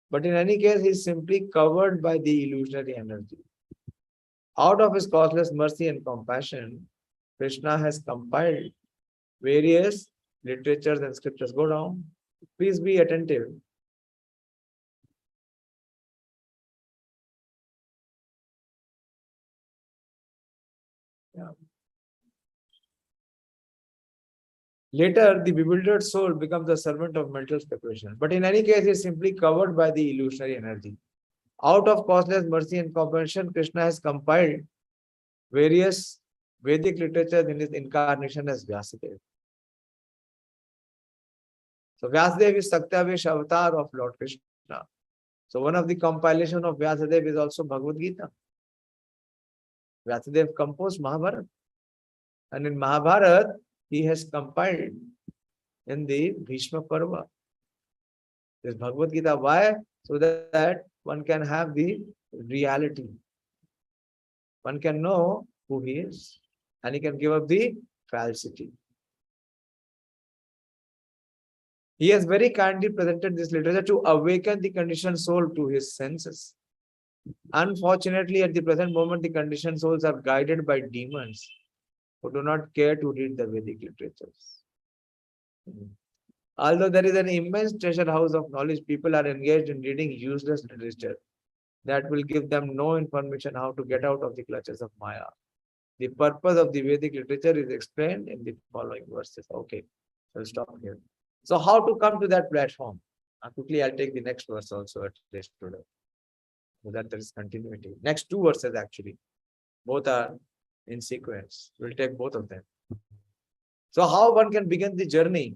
[SPEAKER 1] But in any case, he is simply covered by the illusionary energy. Out of his causeless mercy and compassion, Krishna has compiled various literatures and scriptures. Go down. Please be attentive. Yeah. Later, the bewildered soul becomes the servant of mental speculation. But in any case, he is simply covered by the illusionary energy. Out of causeless mercy and compassion, Krishna has compiled various Vedic literatures in his incarnation as Vyasadeva. So Vyasadeva is Saktavish avatar of Lord Krishna. So one of the compilation of Vyasadeva is also Bhagavad Gita. Vyasadeva composed Mahabharata. And in Mahabharata, he has compiled in the Bhishma Parva. This Bhagavad Gita. Why? So that one can have the reality. One can know who he is. And he can give up the falsity. He has very kindly presented this literature to awaken the conditioned soul to his senses. Unfortunately, at the present moment, the conditioned souls are guided by demons who do not care to read the Vedic literatures. Although there is an immense treasure house of knowledge, people are engaged in reading useless literature that will give them no information how to get out of the clutches of Maya. The purpose of the Vedic literature is explained in the following verses. Okay, we'll stop here. So how to come to that platform? Quickly, I'll take the next verse also at least today, so that there is continuity. Next two verses actually, both are in sequence. We'll take both of them. So how one can begin the journey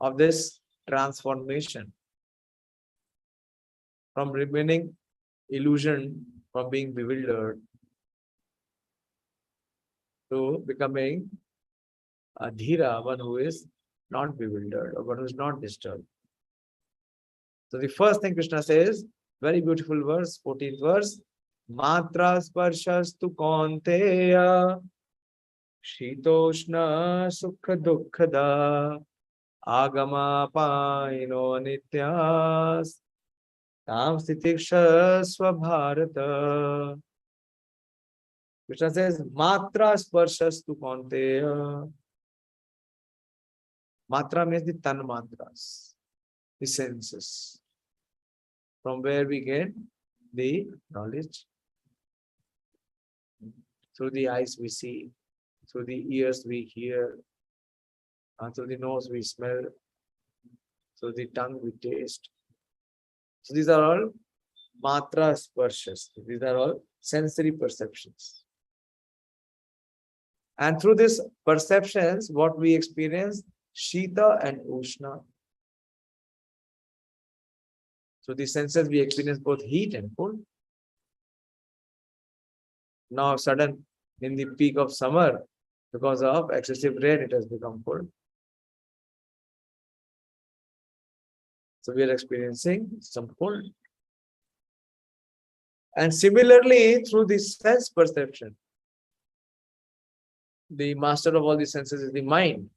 [SPEAKER 1] of this transformation from remaining illusion, from being bewildered, to becoming a dhira, one who is not bewildered or one who is not disturbed. So the first thing Krishna says, very beautiful verse, 14th verse, Matra sparshas-tu kaunteya shitoshna sukha dukkhada agama paino nityas tam stitikshasva bharata. Krishna says, Matra sparshas-tu kaunteya. Matra means the tan mantras, the senses, from where we get the knowledge. Through the eyes we see, through the ears we hear, and through the nose we smell, through the tongue we taste. So these are all matra sparshas. These are all sensory perceptions. And through these perceptions, what we experience, Shita and Ushna. So the senses we experience both heat and cold. Now sudden in the peak of summer, because of excessive rain, it has become cold. So we are experiencing some cold. And similarly, through the sense perception, the master of all the senses is the mind.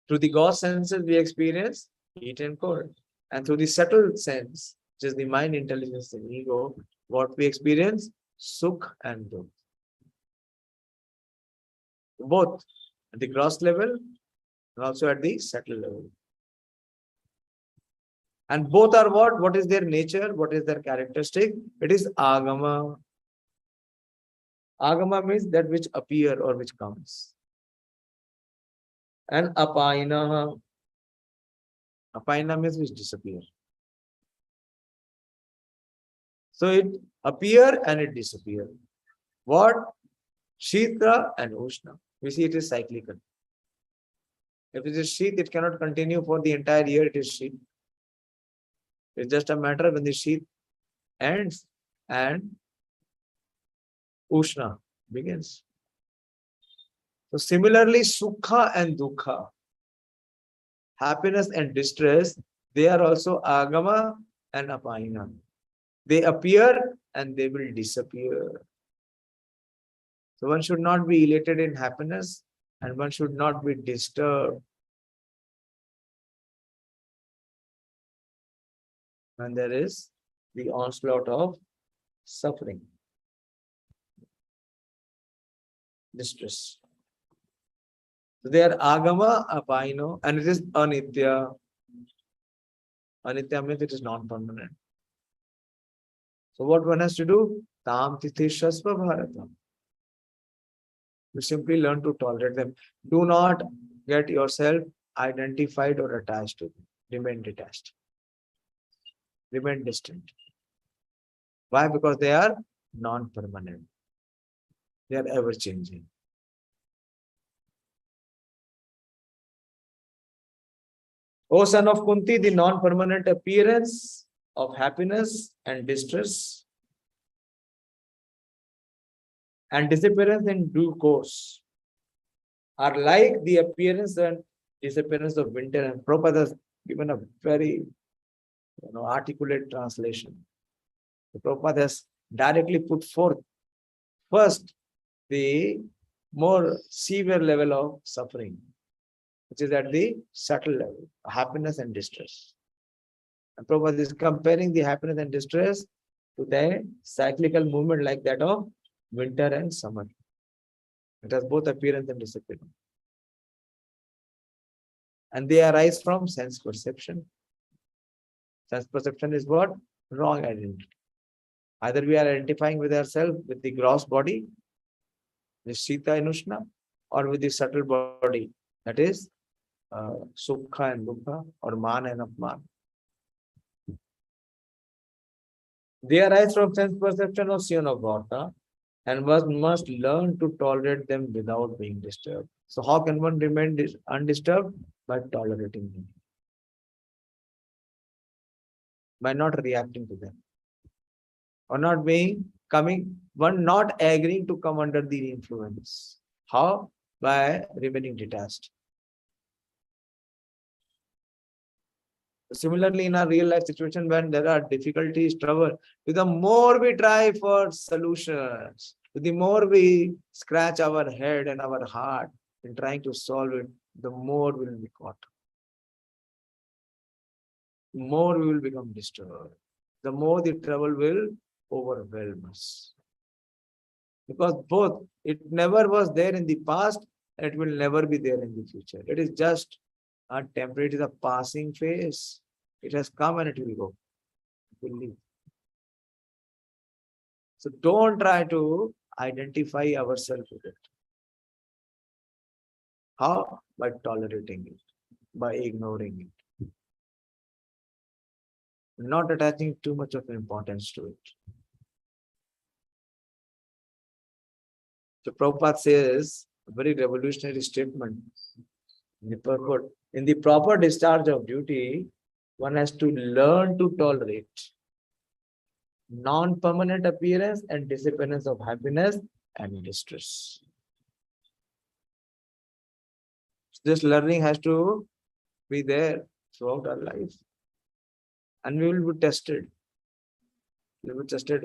[SPEAKER 1] Through the gross senses, we experience heat and cold. And through the subtle sense, which is the mind, intelligence, and ego, what we experience, sukh and dukh. Both at the gross level and also at the subtle level. And both are what? What is their nature? What is their characteristic? It is agama. Agama means that which appear or which comes. And apaina. Apaina means which disappear. So it appear and it disappear. What? Shitra and Ushna. We see it is cyclical. If it is sheath, it cannot continue for the entire year. It is sheath. It's just a matter when the sheath ends and Ushna begins. So similarly, Sukha and Dukha, happiness and distress, they are also Agama and Apayana. They appear and they will disappear. So one should not be elated in happiness and one should not be disturbed when there is the onslaught of suffering, distress. So they are Agama, Apayano, and it is Anitya. Anitya means it is non-permanent. So what one has to do? Tam Tithi Shasva Bharatam. You simply learn to tolerate them. Do not get yourself identified or attached to them. Remain detached. Remain distant. Why? Because they are non-permanent. They are ever-changing. O son of Kunti, the non-permanent appearance of happiness and distress and disappearance in due course are like the appearance and disappearance of winter. And Prabhupada has given a very articulate translation. The Prabhupada has directly put forth first the more severe level of suffering, which is at the subtle level, happiness and distress. And Prabhupada is comparing the happiness and distress to the cyclical movement like that of winter and summer. It has both appearance and disappearance. And they arise from sense perception. Sense perception is what? Wrong identity. Either we are identifying with ourselves with the gross body, the Sita and Ushna, or with the subtle body, that is Sukha and Dukha, or Man and Apman. They arise from sense perception of Sion of Bhata, and one must learn to tolerate them without being disturbed. So how can one remain undisturbed? By tolerating them. By not reacting to them. Or not not agreeing to come under the influence. How? By remaining detached. Similarly, in our real life situation, when there are difficulties, trouble, the more we try for solutions, the more we scratch our head and our heart in trying to solve it, the more we will be caught. The more we will become disturbed. The more the trouble will overwhelm us. Because both, it never was there in the past, and it will never be there in the future. It is just a temporary, it is a passing phase. It has come and it will go. It will leave. So don't try to identify ourselves with it. How? By tolerating it, by ignoring it, not attaching too much of importance to it. So Prabhupada says a very revolutionary statement. In the proper discharge of duty, one has to learn to tolerate non-permanent appearance and disappearance of happiness and distress. This learning has to be there throughout our life. And we will be tested. We will be tested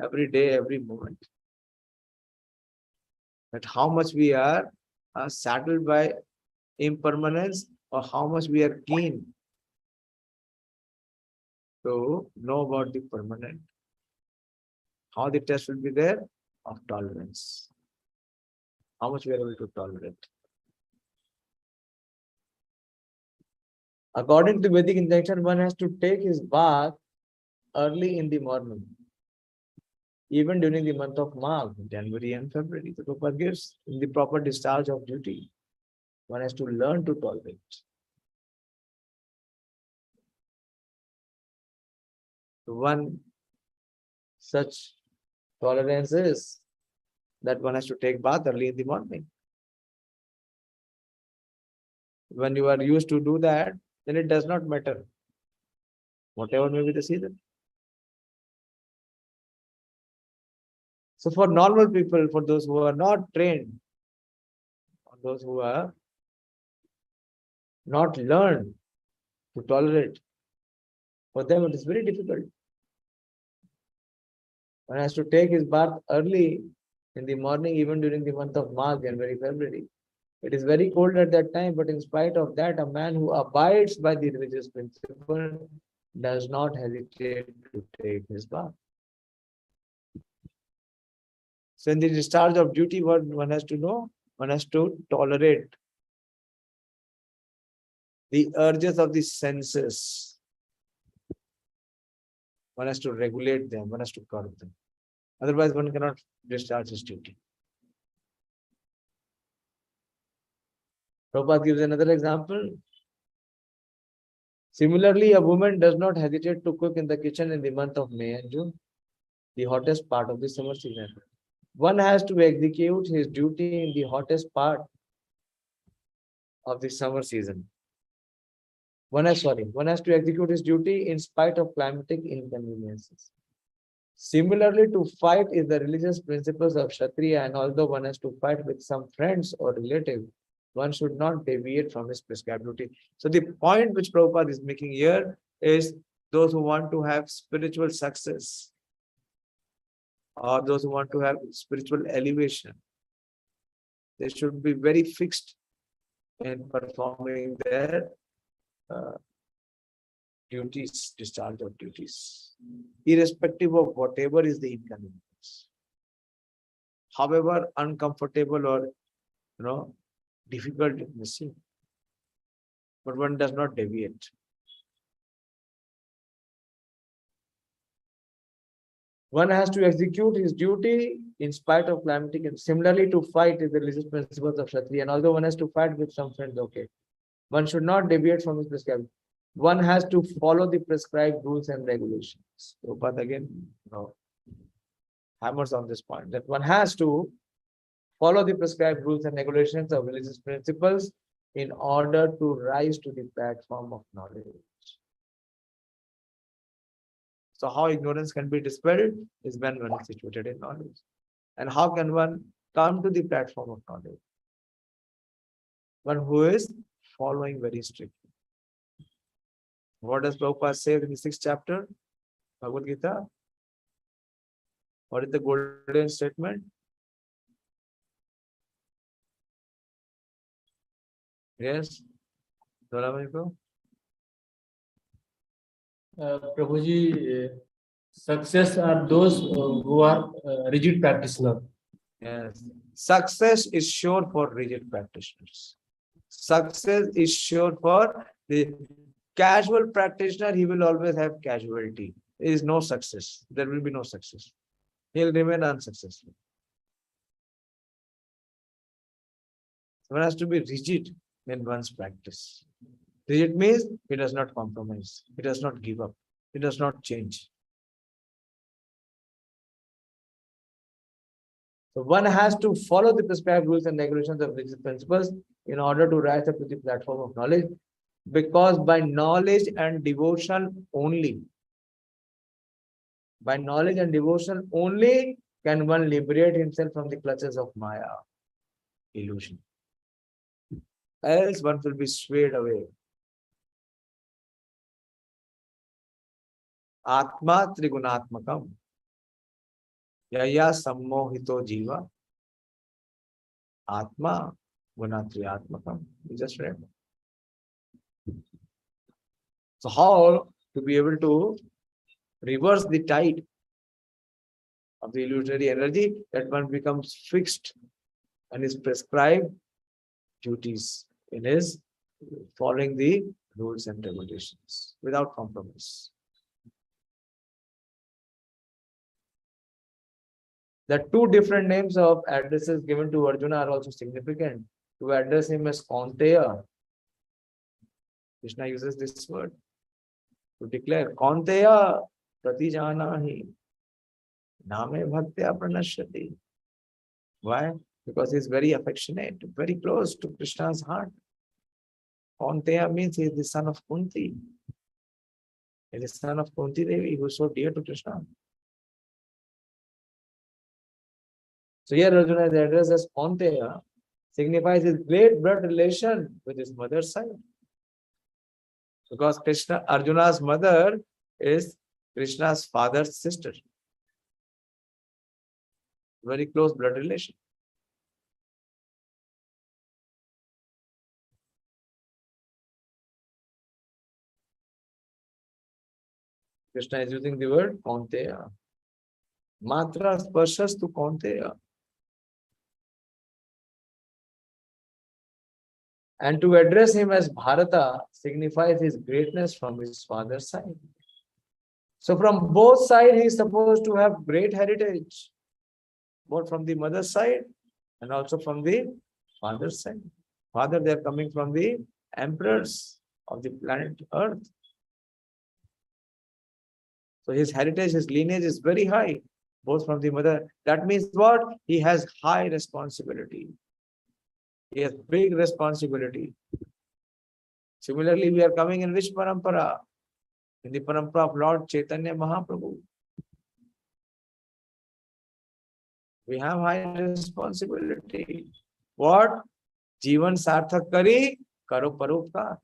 [SPEAKER 1] every day, every moment. That how much we are saddled by impermanence or how much we are keen to know about the permanent. How the test will be there? Of tolerance. How much we are able to tolerate. According to Vedic injunction, one has to take his bath early in the morning. Even during the month of March, January and February, the Prabhupada gives in the proper discharge of duty. One has to learn to tolerate. One such tolerance is that one has to take bath early in the morning. When you are used to do that, then it does not matter. Whatever may be the season. So for normal people, for those who are not trained, or those who are not learned to tolerate, for them it is very difficult. One has to take his bath early in the morning, even during the month of March, January, February. It is very cold at that time, but in spite of that, a man who abides by the religious principle does not hesitate to take his bath. So in the discharge of duty, what one has to know? One has to tolerate the urges of the senses. One has to regulate them, one has to curb them. Otherwise, one cannot discharge his duty. Prabhupada gives another example. Similarly, a woman does not hesitate to cook in the kitchen in the month of May and June, the hottest part of the summer season. One has to execute his duty in the hottest part of the summer season. One has to execute his duty in spite of climatic inconveniences. Similarly, to fight is the religious principles of Kshatriya, and although one has to fight with some friends or relatives, one should not deviate from his prescribed duty. So the point which Prabhupada is making here is those who want to have spiritual success, or those who want to have spiritual elevation, they should be very fixed in performing their duties, discharge of duties, irrespective of whatever is the inconvenience, however uncomfortable or difficult it may seem, but one does not deviate. One has to execute his duty in spite of climatic, and similarly to fight is the religious principles of Kshatriya, and although one has to fight with some friends, okay, one should not deviate from his prescribed. One has to follow the prescribed rules and regulations. Prabhupada again hammers on this point, that one has to follow the prescribed rules and regulations of religious principles in order to rise to the platform of knowledge. So how ignorance can be dispelled is when one is situated in knowledge. And how can one come to the platform of knowledge? One who is following very strictly. What does Prabhupada say in the 6th chapter, Bhagavad Gita? What is the golden statement? Yes, Prabhuji,
[SPEAKER 2] success are those who are rigid practitioners.
[SPEAKER 1] yes. Success is sure for rigid practitioners. Success is sure for the casual practitioner. He will always have casualty. There is no success. There will be no success. He will remain unsuccessful. One has to be rigid in one's practice. Rigid means he does not compromise. He does not give up. He does not change. So one has to follow the prescribed rules and regulations of religious principles in order to rise up to the platform of knowledge, because by knowledge and devotion only, can one liberate himself from the clutches of Maya, illusion. Else one will be swayed away. Atma trigunatmakam. Yaya sammohito jiva. Atma gunatriyatmakam. We just read. So how to be able to reverse the tide of the illusory energy, that one becomes fixed and is prescribed duties in his following the rules and regulations without compromise. The two different names of addresses given to Arjuna are also significant. To address him as Kaunteya, Krishna uses this word to declare Kaunteya pratijanahi name bhaktya pranashyati. Why? Because he is very affectionate, very close to Krishna's heart. Kaunteya means he is the son of Kunti. He is the son of Kunti Devi, who is so dear to Krishna. So here Arjuna is addressed as Kaunteya, signifies his great blood relation with his mother's side. Because Arjuna's mother is Krishna's father's sister. Very close blood relation. Krishna is using the word Kaunteya. Matra sparshas to Kaunteya. And to address him as Bharata signifies his greatness from his father's side. So from both sides, he is supposed to have great heritage. Both from the mother's side and also from the father's side. Father, they are coming from the emperors of the planet Earth. So his heritage, his lineage is very high, both from the mother. That means what? He has high responsibility. He has big responsibility. Similarly, we are coming in which parampara? In the parampara of Lord Chaitanya Mahaprabhu. We have high responsibility. What? Jivan sarthak kari, karo paropkar.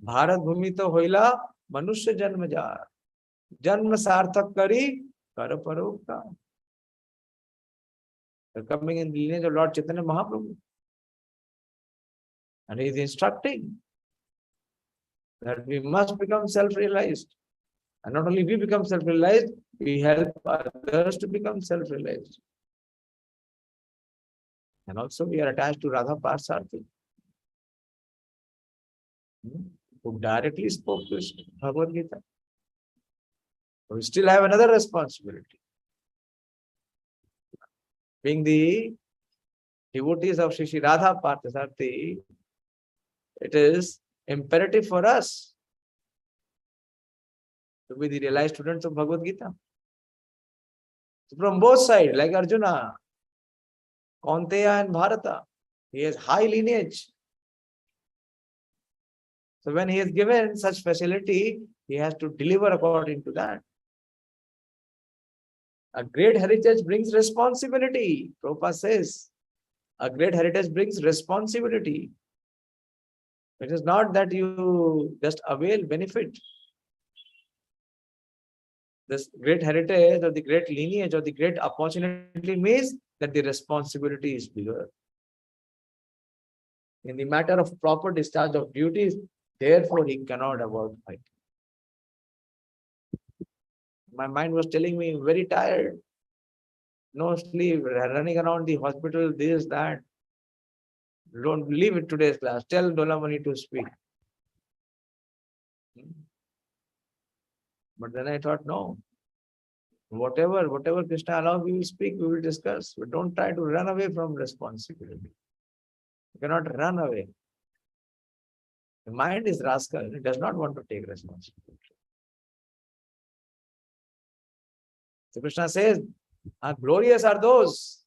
[SPEAKER 1] Bharat bhumi to hoila manushya janma jar. Janma sarthak kari, karo paropkar. We're coming in the lineage of Lord Chaitanya Mahaprabhu. And he is instructing that we must become self-realized. And not only we become self-realized, we help others to become self-realized. And also we are attached to Radha Parsarthi, who directly spoke to Bhagavad Gita. So we still have another responsibility. Being the devotees of Shri Radha Parsarthi, it is imperative for us to be the realized students of Bhagavad Gita. So from both sides, like Arjuna, Kaunteya and Bharata, he has high lineage. So when he is given such facility, he has to deliver according to that. A great heritage brings responsibility. Prabhupada says, a great heritage brings responsibility. It is not that you just avail benefit. This great heritage or the great lineage or the great opportunity means that the responsibility is bigger. In the matter of proper discharge of duties, therefore he cannot avoid fight. My mind was telling me, very tired, no sleep, running around the hospital, this, that. Don't leave it today's class. Tell Dolamani to speak. But then I thought, no. Whatever Krishna allows, we will speak, we will discuss. But don't try to run away from responsibility. You cannot run away. The mind is rascal. It does not want to take responsibility. So Krishna says, glorious are those.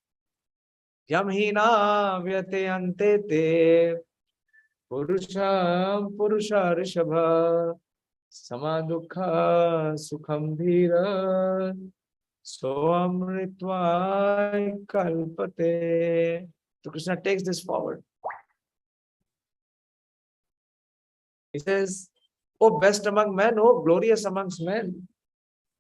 [SPEAKER 1] Yamhina vyate ante te purusham purusha rishabha samadukha sukham dhira soamritvai kalpate. So Krishna takes this forward. He says, oh best among men, oh glorious amongst men,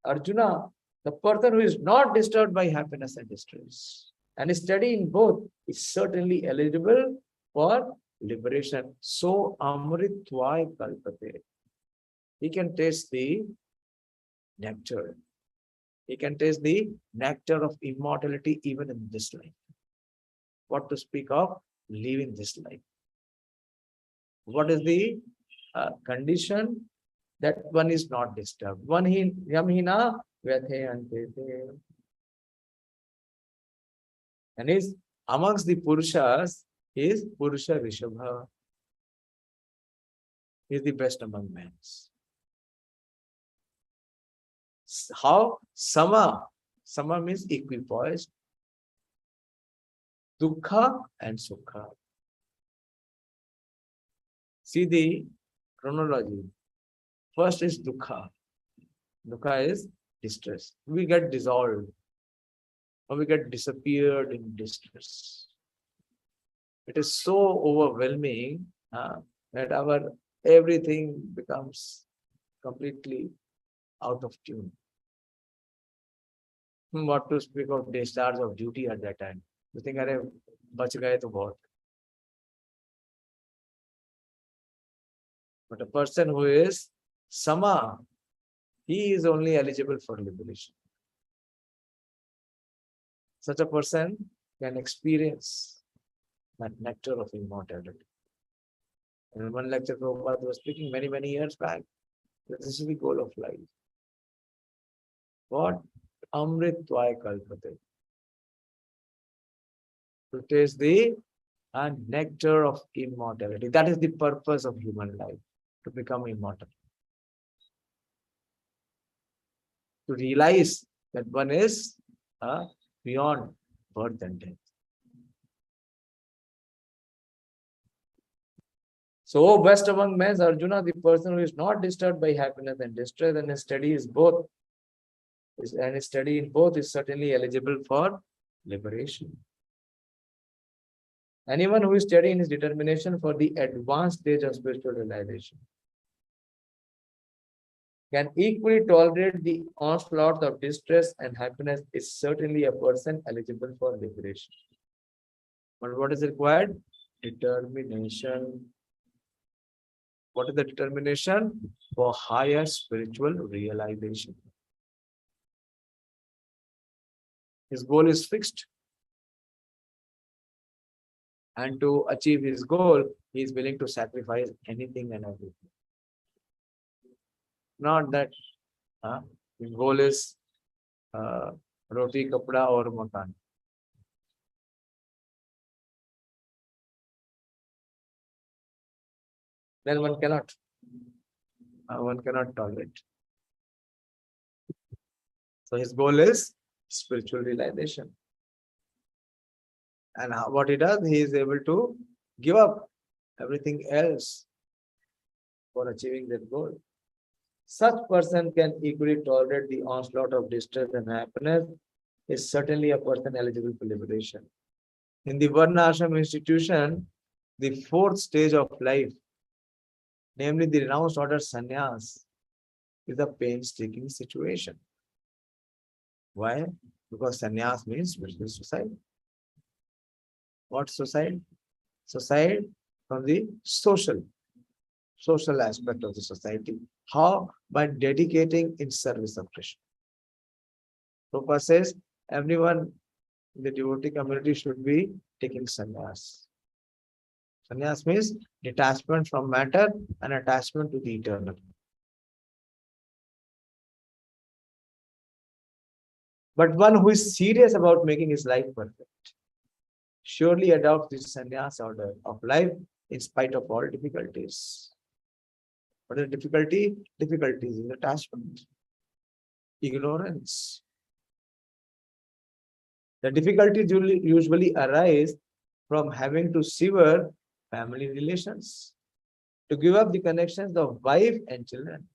[SPEAKER 1] Arjuna, the person who is not disturbed by happiness and distress and is steady in both is certainly eligible for liberation. So amritvai kalpate. He can taste the nectar. He can taste the nectar of immortality even in this life. What to speak of living this life? What is the condition? That one is not disturbed. One yamhina vyathe ante. And is amongst the Purushas is Purusha Rishabha. He is the best among men. How? Sama. Sama means equipoised. Dukkha and Sukha. See the chronology. First is dukkha. Dukkha is distress. We get dissolved or we get disappeared in distress. It is so overwhelming that our everything becomes completely out of tune. What to speak of discharge of duty at that time? You think, "Arey, bach gaye to bahut." But a person who is sama, he is only eligible for liberation. Such a person can experience that nectar of immortality. In one lecture, Prabhupada was speaking many, many years back. This is the goal of life. What? Amritvaya kalpate. To taste the nectar of immortality. That is the purpose of human life, to become immortal. To realize that one is beyond birth and death. So, O best among men, Arjuna, the person who is not disturbed by happiness and distress, and his study is both, and his study in both is certainly eligible for liberation. Anyone who is steady in his determination for the advanced stage of spiritual realization can equally tolerate the onslaught of distress and happiness is certainly a person eligible for liberation. But what is required? Determination. What is the determination? For higher spiritual realization. His goal is fixed. And to achieve his goal, he is willing to sacrifice anything and everything. Not that his goal is roti, kapda or makan. Then one cannot tolerate. So his goal is spiritual realization. And what he does, he is able to give up everything else for achieving that goal. Such person can equally tolerate the onslaught of distress and happiness is certainly a person eligible for liberation. In the Varna Ashram institution, the fourth stage of life, namely the renounced order sannyas, is a painstaking situation. Why? Because sannyas means spiritual suicide. What suicide? Suicide from the social aspect of the society. How? By dedicating in service of Krishna. Prabhupada says everyone in the devotee community should be taking sannyas. Sannyas means detachment from matter and attachment to the eternal. But one who is serious about making his life perfect surely adopts this sannyas order of life in spite of all difficulties. What is difficulty? Difficulties in attachment, ignorance. The difficulties usually arise from having to sever family relations, to give up the connections of wife and children.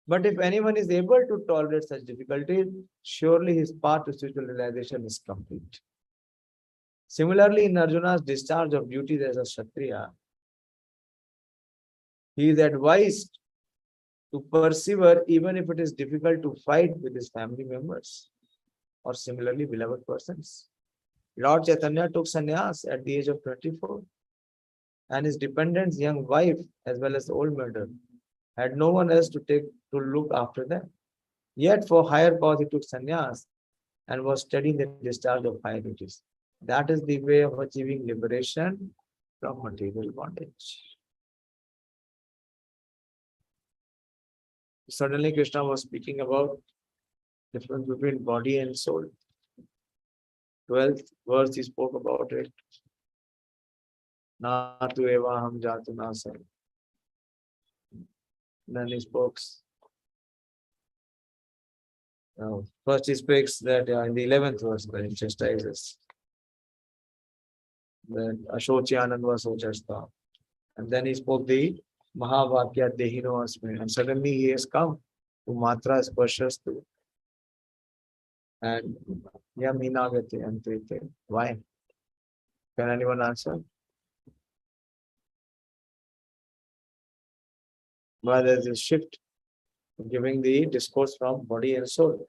[SPEAKER 1] But if anyone is able to tolerate such difficulties, surely his path to spiritual realization is complete. Similarly, in Arjuna's discharge of duties as a Kshatriya, he is advised to persevere even if it is difficult to fight with his family members or similarly beloved persons. Lord Chaitanya took sannyas at the age of 24, and his dependent's young wife, as well as the old mother, had no one else to look after them. Yet for higher cause he took sannyas and was studying the discharge of higher duties. That is the way of achieving liberation from material bondage. Suddenly Krishna was speaking about the difference between body and soul. 12th verse he spoke about it. Natu eva ham jatu nasa. Then he spoke. First he speaks that in the 11th verse when he chastises. Then Ashocyanand was Ochasta. And then he spoke the Mahavakya Dehino Asmi. And suddenly he has come to Matra Sparshas. And Yaminagati Antrite. Why? Can anyone answer? Why there's a shift giving the discourse from body and soul?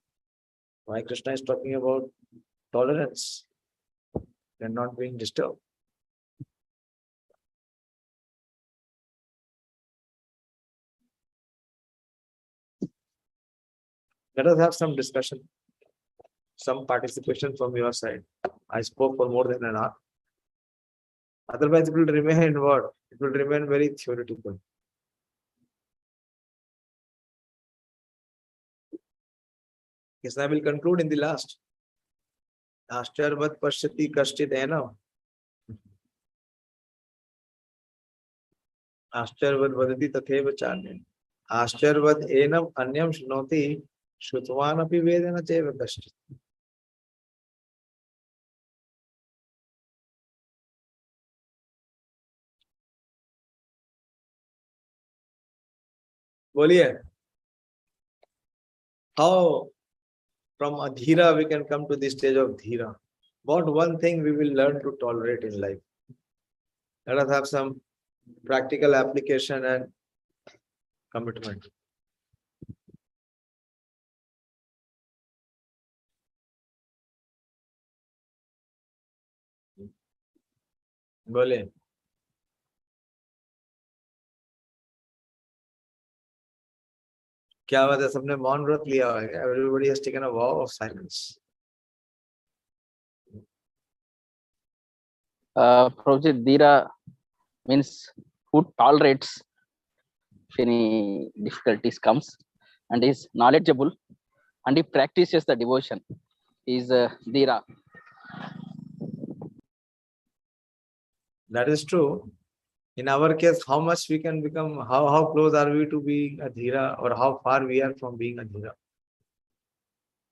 [SPEAKER 1] Why Krishna is talking about tolerance and not being disturbed? Let us have some discussion, some participation from your side. I spoke for more than an hour. Otherwise, it will remain what? It will remain very theoretical. Krishna will conclude in the last. Ashtarvat pashyati kashchit ena. Ashtarvat vadati tatheva charne. Ashtarvat enam anyam shnoti shutvan api vedana cheva kashchit. बोलिए. How from adhira we can come to the stage of dhira? What one thing we will learn to tolerate in life? Let us have some practical application and commitment. बोले. क्या बात है, सबने मौन व्रत लिया है? Everybody has taken a vow of silence.
[SPEAKER 4] Prabhuji, Dhira means who tolerates if any difficulties comes and is knowledgeable and he practices the devotion is Dhira.
[SPEAKER 1] That is true. In our case, how much we can become, how close are we to being a dhira, or how far we are from being a dhira?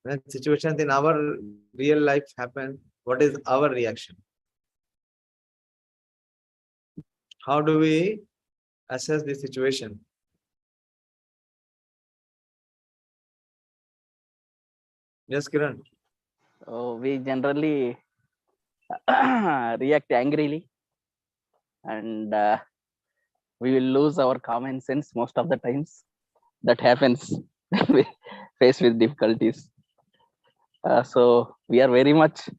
[SPEAKER 1] When situations in our real life happen, what is our reaction? How do we assess the situation? Yes, Kiran.
[SPEAKER 4] So we generally react angrily and we will lose our common sense most of the times. That happens when we face with difficulties. So we are very much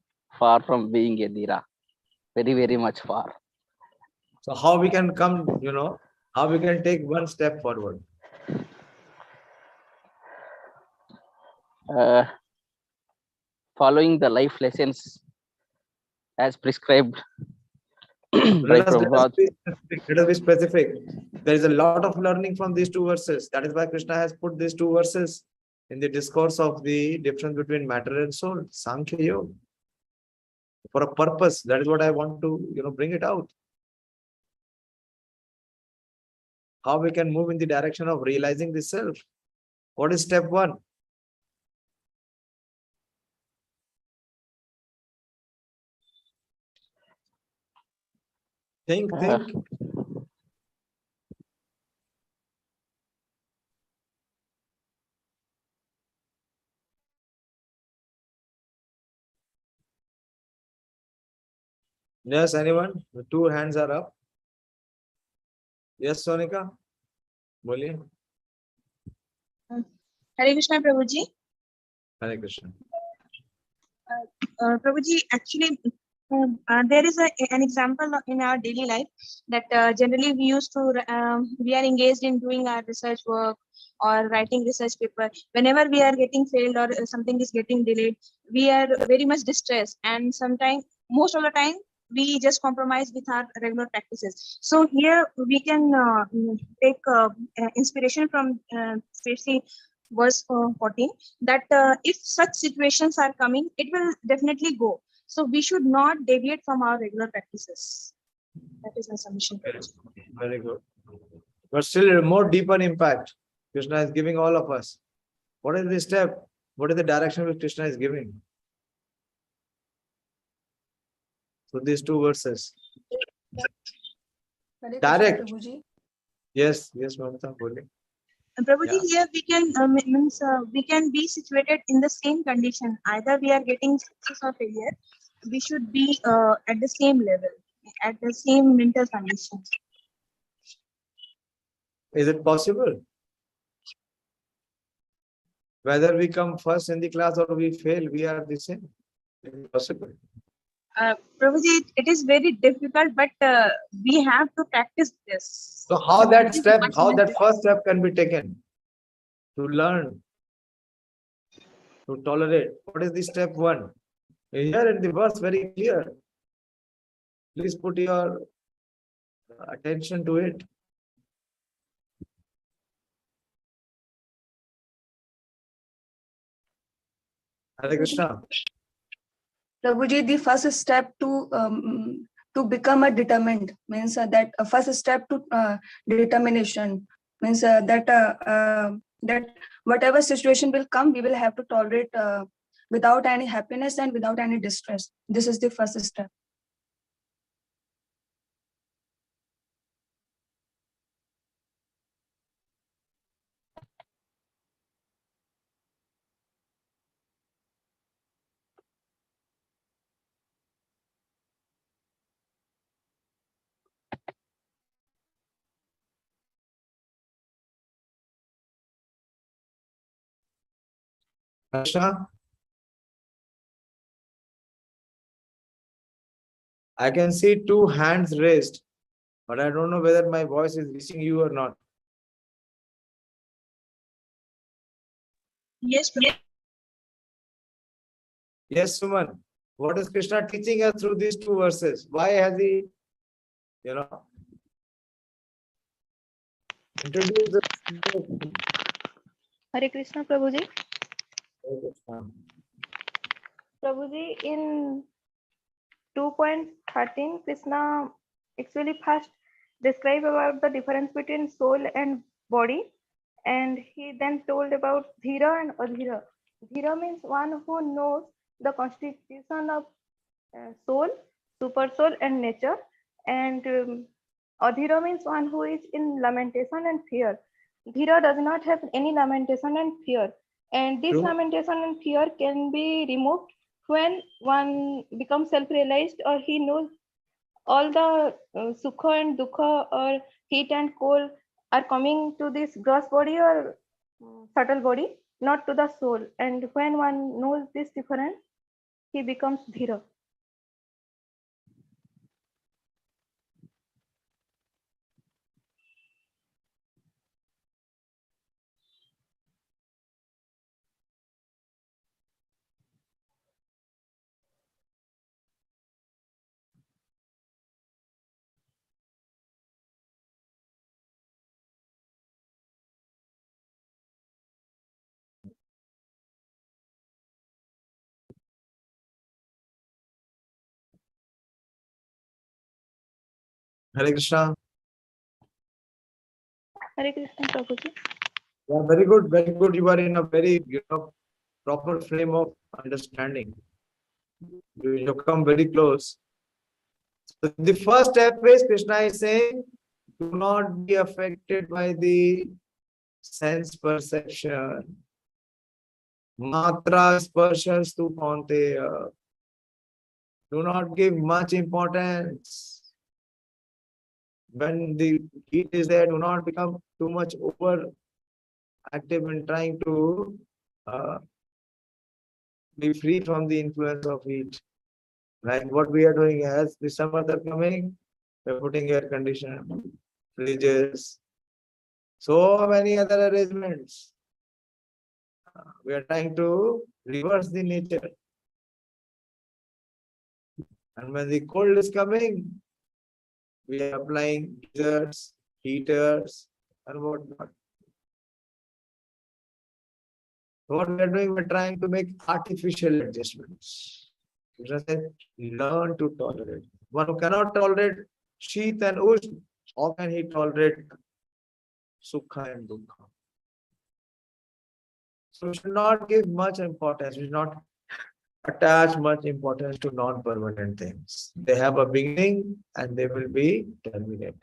[SPEAKER 4] far from being a Dhira. Very, very much far.
[SPEAKER 1] So how we can come, how we can take one step forward?
[SPEAKER 4] Following the life lessons as prescribed by Prabhupada.
[SPEAKER 1] Let us be specific. There is a lot of learning from these two verses. That is why Krishna has put these two verses in the discourse of the difference between matter and soul, Sākhya-Yoga. For a purpose, that is what I want to, bring it out. How we can move in the direction of realizing the self. What is step one? Think. Yes, anyone? The two hands are up. Yes, Sonika? Boliye.
[SPEAKER 5] Hare Krishna, Prabhuji.
[SPEAKER 1] Hare Krishna.
[SPEAKER 5] Prabhuji, actually, there is an example in our daily life that generally we used to, we are engaged in doing our research work or writing research paper. Whenever we are getting failed or something is getting delayed, we are very much distressed. And sometimes, most of the time, we just compromise with our regular practices. So here we can take inspiration from especially verse 14, that if such situations are coming, it will definitely go. So we should not deviate from our regular practices. That is my submission.
[SPEAKER 1] Very good. But still more deeper impact Krishna is giving all of us. What is the step? What is the direction which Krishna is giving? So these two verses.
[SPEAKER 6] Hare Krishna,
[SPEAKER 1] direct.
[SPEAKER 6] Prabhuji.
[SPEAKER 1] Yes, Mamata, bole.
[SPEAKER 5] Prabhuji,
[SPEAKER 1] Yeah.
[SPEAKER 5] here we can we can be situated in the same condition. Either we are getting success or failure, we should be at the same level, at the same mental condition.
[SPEAKER 1] Is it possible? Whether we come first in the class or we fail, we are the same. Is it possible?
[SPEAKER 5] Prabhuji, it is very difficult, but we have to practice this.
[SPEAKER 1] So how that
[SPEAKER 5] Much
[SPEAKER 1] first step can be taken to learn, to tolerate? What is the step one? Here in the verse very clear. Please put your attention to it. Hare Krishna.
[SPEAKER 6] Prabhuji, the first step to become a determined means that first step to determination means that whatever situation will come, we will have to tolerate without any happiness and without any distress. This is the first step.
[SPEAKER 1] Krishna. I can see two hands raised, but I don't know whether my voice is reaching you or not.
[SPEAKER 5] Yes, Prabhuji.
[SPEAKER 1] Yes, Suman. What is Krishna teaching us through these two verses? Why has he, introduced the
[SPEAKER 7] Hare Krishna, Prabhuji. Prabhuji, in 2.13, Krishna actually first described about the difference between soul and body, and he then told about Dhira and Adhira. Dhira means one who knows the constitution of soul, super soul, and nature, and Adhira means one who is in lamentation and fear. Dhira does not have any lamentation and fear, and this
[SPEAKER 1] True.
[SPEAKER 7] lamentation and fear can be removed when one becomes self-realized, or he knows all the sukha and dukha or heat and cold are coming to this gross body or subtle body, not to the soul. And when one knows this difference, he becomes dhira.
[SPEAKER 1] Hare Krishna.
[SPEAKER 7] Hare Krishna, Prabhuji.
[SPEAKER 1] Yeah, very good, very good. You are in a very proper frame of understanding. You have come very close. So the first step is Krishna is saying, do not be affected by the sense perception. Matra sparshas tu Paunteya. Do not give much importance. When the heat is there, do not become too much over active in trying to be free from the influence of heat. Like what we are doing as the summers are coming, we're putting air conditioner, fridges, so many other arrangements. We are trying to reverse the nature. And when the cold is coming, we are applying geysers, heaters, and whatnot. What we are doing, we're trying to make artificial adjustments. Krishna says, learn to tolerate. One who cannot tolerate sheath and ushn, how can he tolerate sukha and dukkha? So we should not give much importance. We should not attach much importance to non-permanent things. They have a beginning and they will be terminated.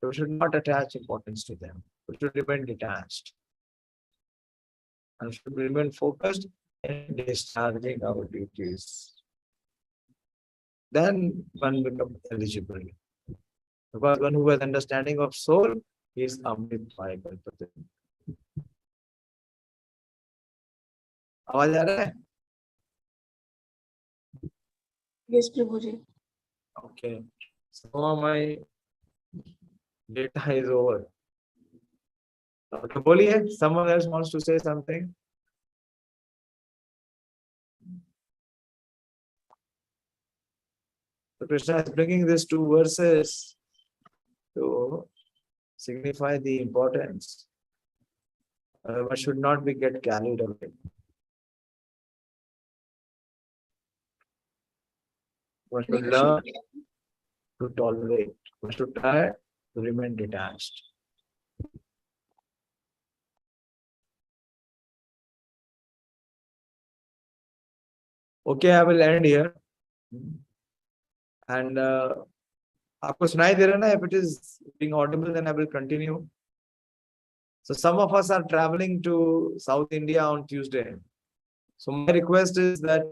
[SPEAKER 1] We should not attach importance to them. We should remain detached. And should remain focused in discharging our duties. Then one becomes eligible. Because one who has understanding of soul is Amrit Kalpate. आवाज आ रहा है?
[SPEAKER 6] Yes, Prabhuji.
[SPEAKER 1] Okay. So my data is over. Okay, बोलिए. Someone else wants to say something? So Krishna is bringing these two verses to signify the importance. One should not be get carried away. One should learn to tolerate. One should try to remain detached. Okay, I will end here. And आपको सुनाई दे रहा है ना? If it is being audible, then I will continue. So some of us are traveling to South India on Tuesday. So my request is that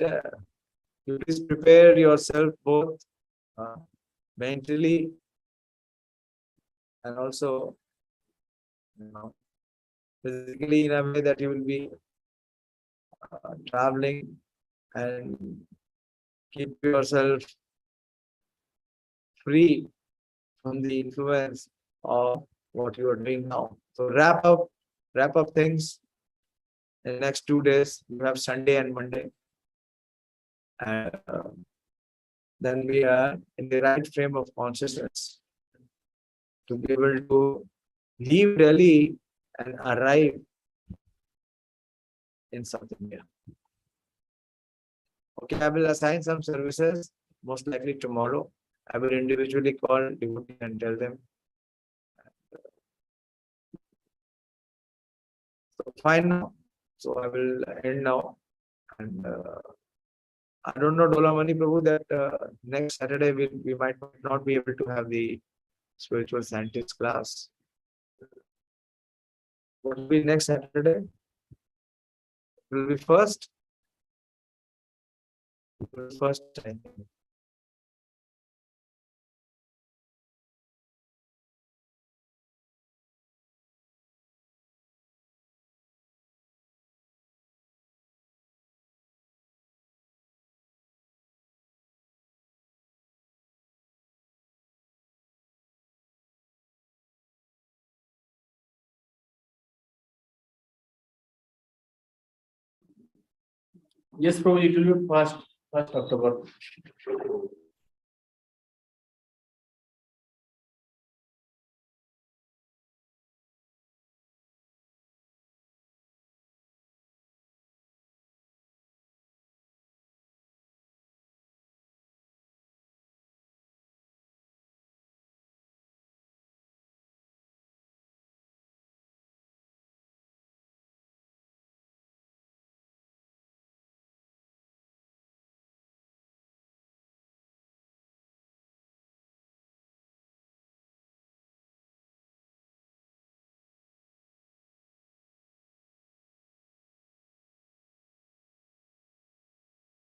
[SPEAKER 1] you please prepare yourself both mentally and also, physically, in a way that you will be traveling and keep yourself free from the influence of what you are doing now. So wrap up things in the next 2 days. You have Sunday and Monday. And then we are in the right frame of consciousness to be able to leave Delhi and arrive in South India. Okay, I will assign some services, most likely tomorrow. I will individually call devotee and tell them. So fine now. So I will end now. And I don't know, Dolamani Prabhu, that next Saturday we might not be able to have the spiritual scientist class. What will be next Saturday? Will be first. First, I think.
[SPEAKER 2] Yes, Prabhuji, it will be 1st October.